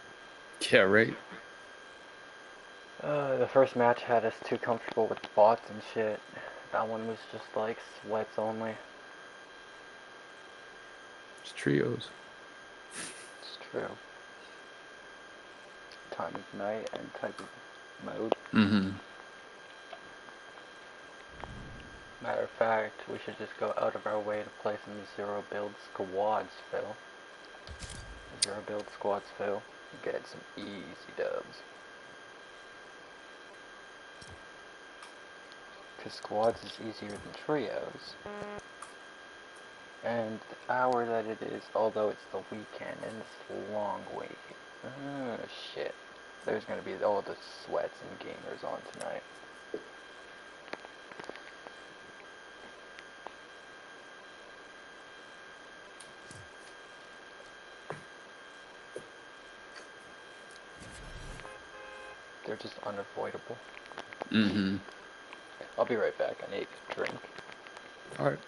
Yeah, right? The first match had us too comfortable with bots and shit. That one was just like sweats only. It's trios. It's true. Time of night and type of mode. Mm-hmm. Matter of fact, we should just go out of our way to play some zero build squads, Phil. Zero build squads, Phil. Get some easy dubs. Because squads is easier than trios. And the hour that it is, although it's the weekend and it's a long week. Oh shit. There's gonna be all the sweats and gamers on tonight. They're just unavoidable. Mm-hmm. I'll be right back. I need a drink. All right.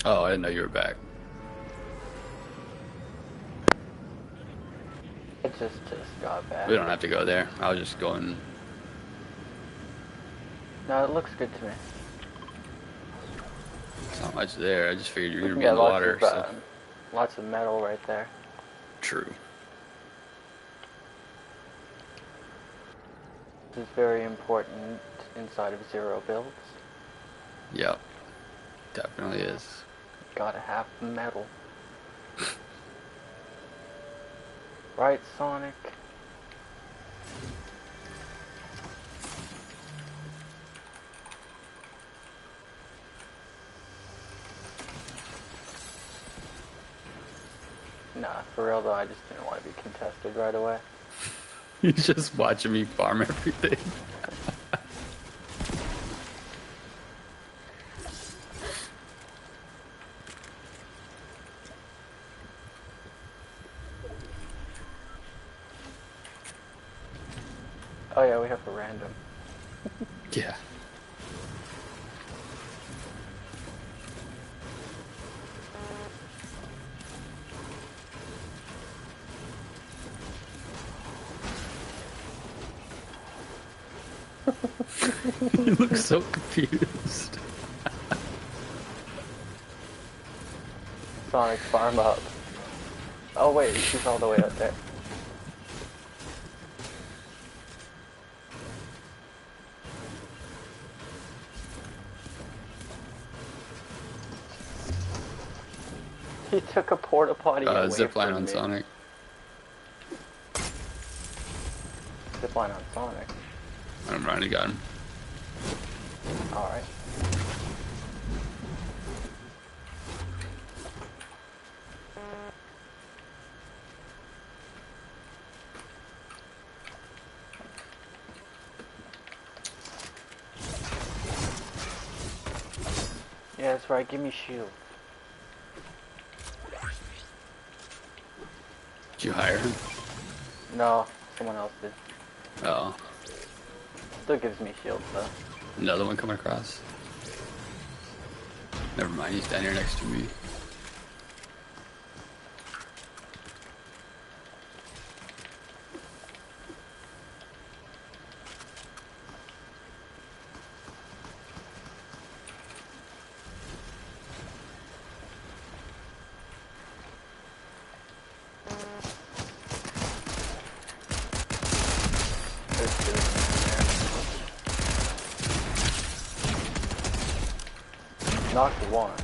Oh, I didn't know you were back. It just got We back. don't have to go there. I was just going. No, it looks good to me. It's not much there. I just figured you were We gonna can be in get the water. So lots of metal right there. true. This is very important inside of zero builds. Yep. Definitely is. Gotta have metal. Right, Sonic? Nah, for real though, I just didn't want to be contested right away. He's just watching me farm everything. Oh yeah, we have a random. Yeah. You look so confused. Sonic, farm up. Oh wait, she's all the way up there. He took a porta potty away Zipline from on me. Sonic. Zipline on Sonic. I'm already got him. Alright. Yeah, that's right, give me shield. Did you hire him? No, someone else did. Oh. Still gives me shields though. Another one coming across. Never mind, he's down here next to me. There's two of them in there. Knocked one,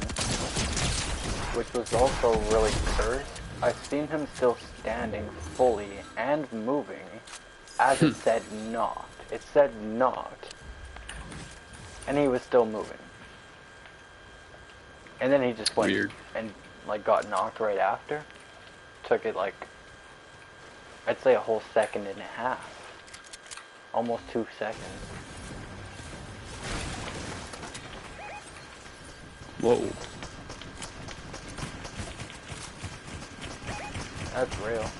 which was also really cursed. I've seen him still standing fully and moving as it said knocked. It said knocked. And he was still moving. And then he just went Weird. and like got knocked right after. Took it like, I'd say a whole second and a half. Almost 2 seconds. Whoa. That's real.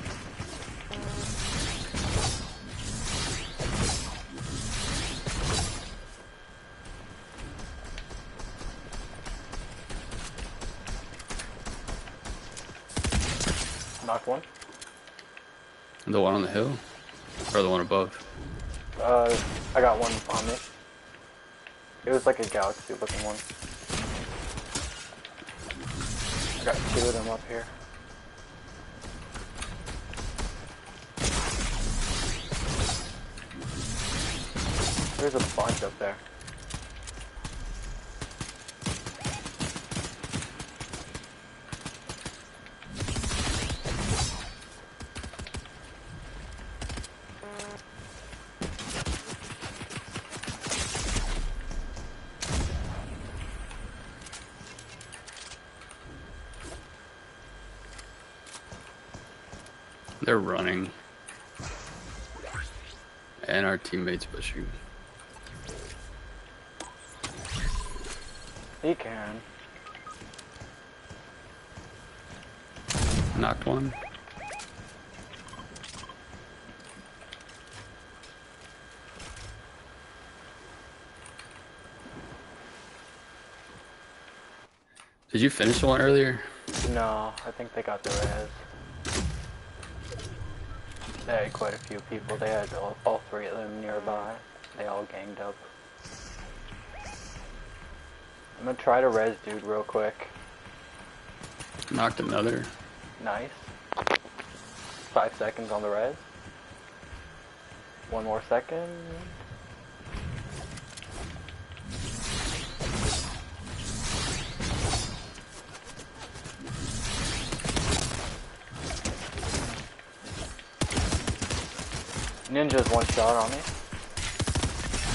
Knocked one. The one on the hill? Or the one above? I got one on me. It was like a galaxy looking one. I got two of them up here. There's a bunch up there. They're running. And our teammates pushing. He can. Knocked one. Did you finish the one earlier? No, I think they got the res. They had quite a few people. They had all three of them nearby. They all ganged up. I'm gonna try to res dude real quick. Knocked another. Nice. 5 seconds on the res. One more second. Ninja's one shot on me.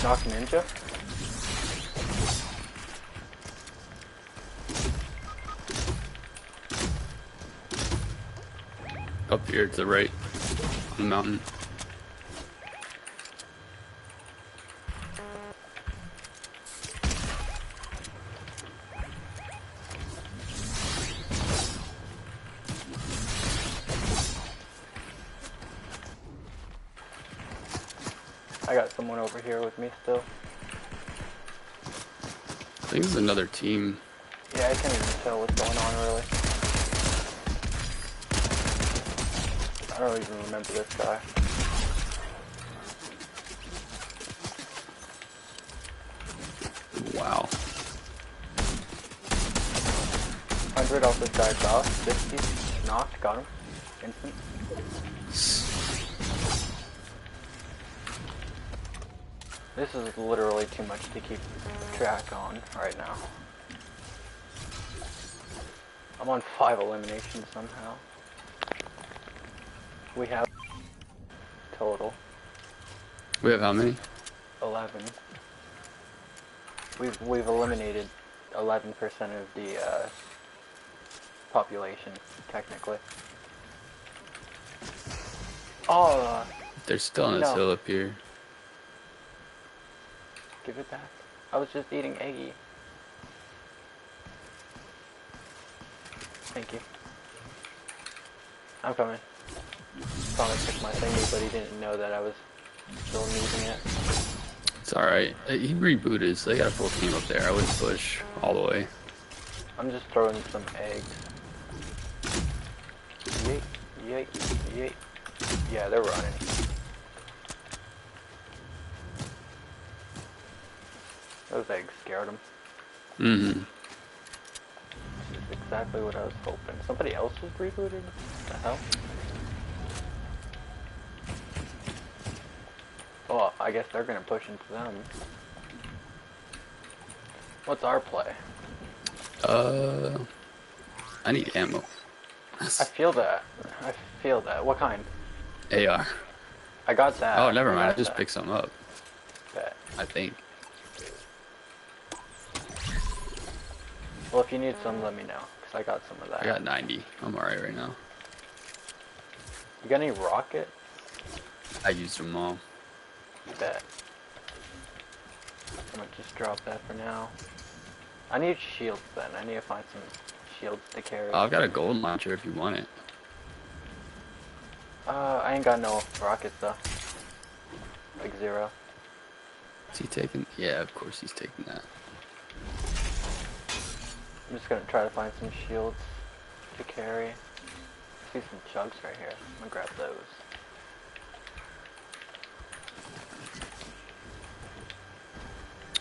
Knocked Ninja. Up here to the right. On the mountain. I got someone over here with me still. I think it's another team. Yeah, I can't even tell what's going on really. I don't even remember this guy. Wow. 100 off this guy's off. 60. Knocked. Got him. Instant. This is literally too much to keep track on right now. I'm on 5 eliminations somehow. We have total We have how many? 11. We've eliminated 11% of the population technically. Oh, They're still on this no. hill up here. Give it back. I was just eating eggy. Thank you. I'm coming. Sonic took my thingy, but he didn't know that I was still using it. It's alright. He rebooted, so they got a full team up there. I wouldn't push all the way. I'm just throwing some eggs. Yeet, yeet, yeet. Yeah, they're running. Those eggs scared them. Mm-hmm. That's exactly what I was hoping. Somebody else was rebooted? What the hell? Well, I guess they're gonna push into them. What's our play? I need ammo. I feel that. I feel that. What kind? AR. I got that. Oh, never mind. I got just that. picked some up. Bet. I think. Well, if you need some, let me know, because I got some of that. I got 90. I'm alright right now. You got any rocket? I used them all. Bet. I'm gonna just drop that for now. I need shields then. I need to find some shields to carry. I've got a gold launcher if you want it. I ain't got no rockets though. Like 0. Is he taking? Yeah, of course he's taking that. I'm just gonna try to find some shields to carry. I see some chugs right here. I'm gonna grab those.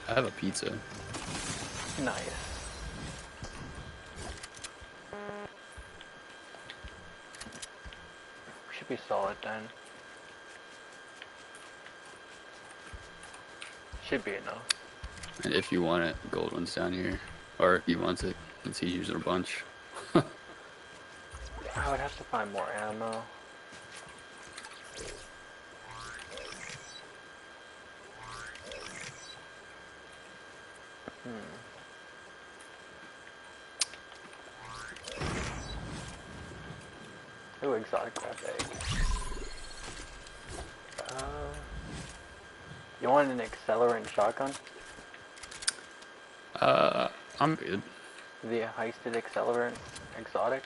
I have a pizza. Nice. Should be solid then. Should be enough. And if you want it, gold one's down here. Or if he wants it, since he's using a bunch. I would have to find more ammo. Ooh, exotic crab egg. You want an accelerant shotgun? I'm good. The heisted accelerant exotic?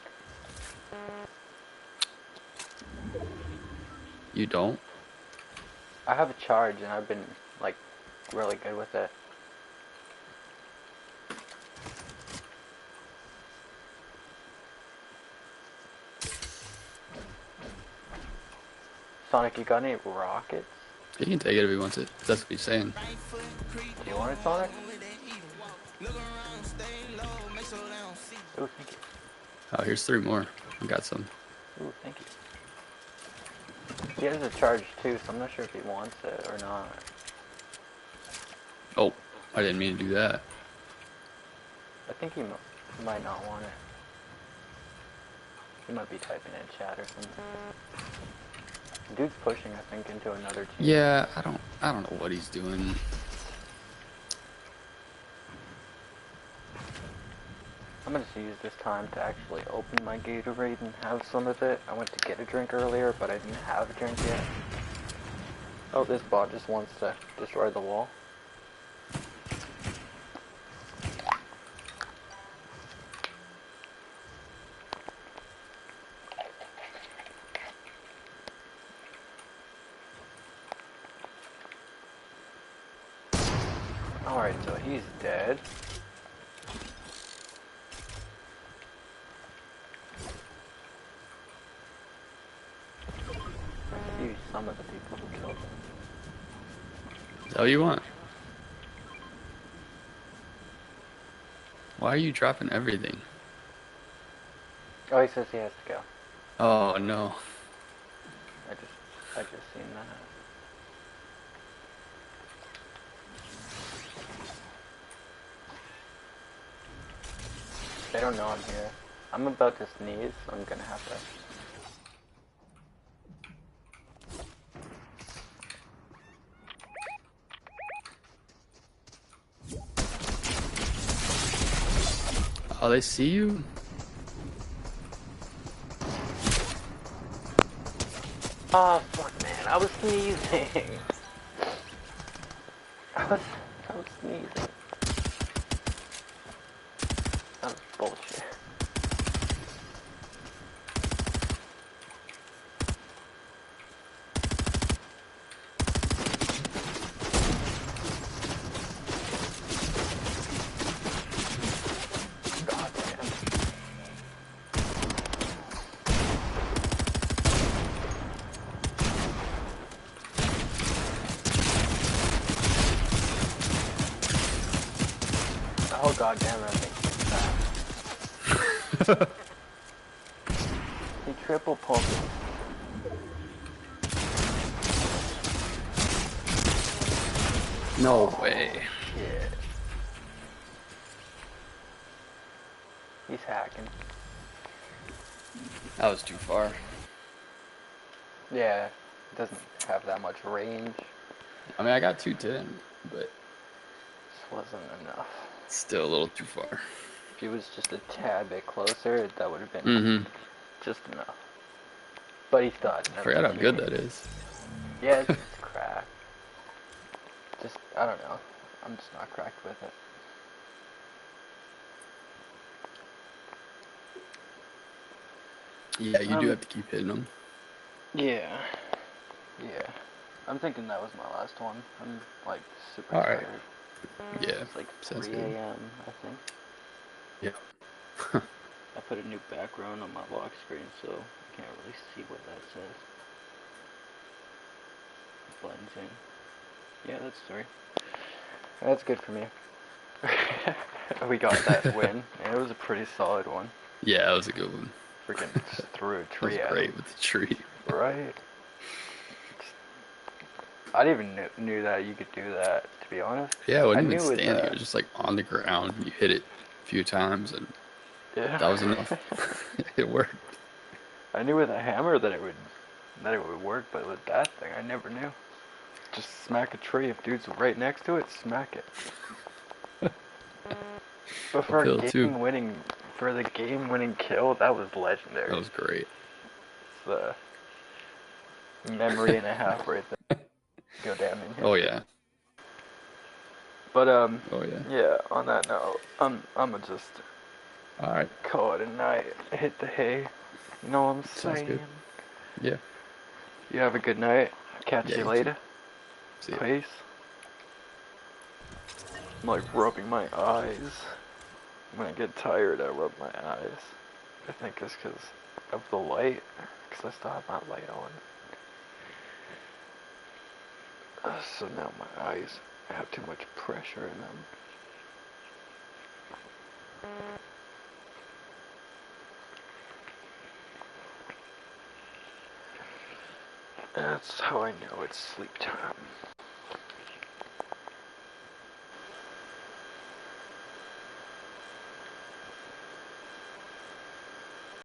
You don't? I have a charge and I've been, like, really good with it. Sonic, you got any rockets? He can take it if he wants it. That's what he's saying. Do you want it, Sonic? Ooh, thank you. Oh, here's 3 more. I got some. Ooh, thank you. He has a charge too, so I'm not sure if he wants it or not. Oh, I didn't mean to do that. I think he might not want it. He might be typing in chat or something. Dude's pushing, I think, into another team. Yeah, I don't know what he's doing. I'm gonna just use this time to actually open my Gatorade and have some of it. I went to get a drink earlier, but I didn't have a drink yet. Oh, this bot just wants to destroy the wall. Alright, so he's dead. I see some of the people who killed him. Is that what you want? Why are you dropping everything? Oh, he says he has to go. Oh no. I just seen that. They don't know I'm here. I'm about to sneeze, so I'm gonna have to. Oh, they see you? Oh fuck, man! I was sneezing. I was sneezing. That was bullshit. God damn. Oh god damn, that thing's fast. He triple pulled me. No way. Shit. He's hacking. That was too far. Yeah, it doesn't have that much range. I mean, I got 210, but This wasn't enough. still a little too far. If he was just a tad bit closer, that would have been Mm-hmm. just enough. But he's done. I forgot how good that is. Yeah, it's just cracked. Just, I don't know. I'm just not cracked with it. Yeah, you do have to keep hitting them. Yeah. Yeah. I'm thinking that was my last one. I'm, like, super Alright. tired. Yeah, It's like sounds 3 good. a.m., I think. Yeah. I put a new background on my lock screen, so I can't really see what that says. It blends in. Yeah, that's 3. That's good for me. We got that win, and it was a pretty solid one. Yeah, that was a good one. Freaking just threw a That tree was at great him. with the tree. Right? I didn't even knew that you could do that, to be honest. Yeah, it I wasn't even knew with standing. It was just like on the ground. You hit it a few times, and yeah. that was enough. It worked. I knew with a hammer that it would work, but with that thing, I never knew. Just smack a tree. If dude's right next to it, smack it. But for Uphill too. for the game-winning kill, that was legendary. That was great. It's a memory and a half right there. Go down in Oh history. yeah. But Oh yeah. yeah. On that note, I'ma just All right. call it a night. Hit the hay. You know what I'm Sounds saying? good. Yeah. You have a good night. Catch Yeah. you You too. later. See ya. Peace. I'm like rubbing my eyes. When I get tired, I rub my eyes. I think it's because of the light. Because I still have my light on. So now my eyes have too much pressure in them. That's how I know it's sleep time.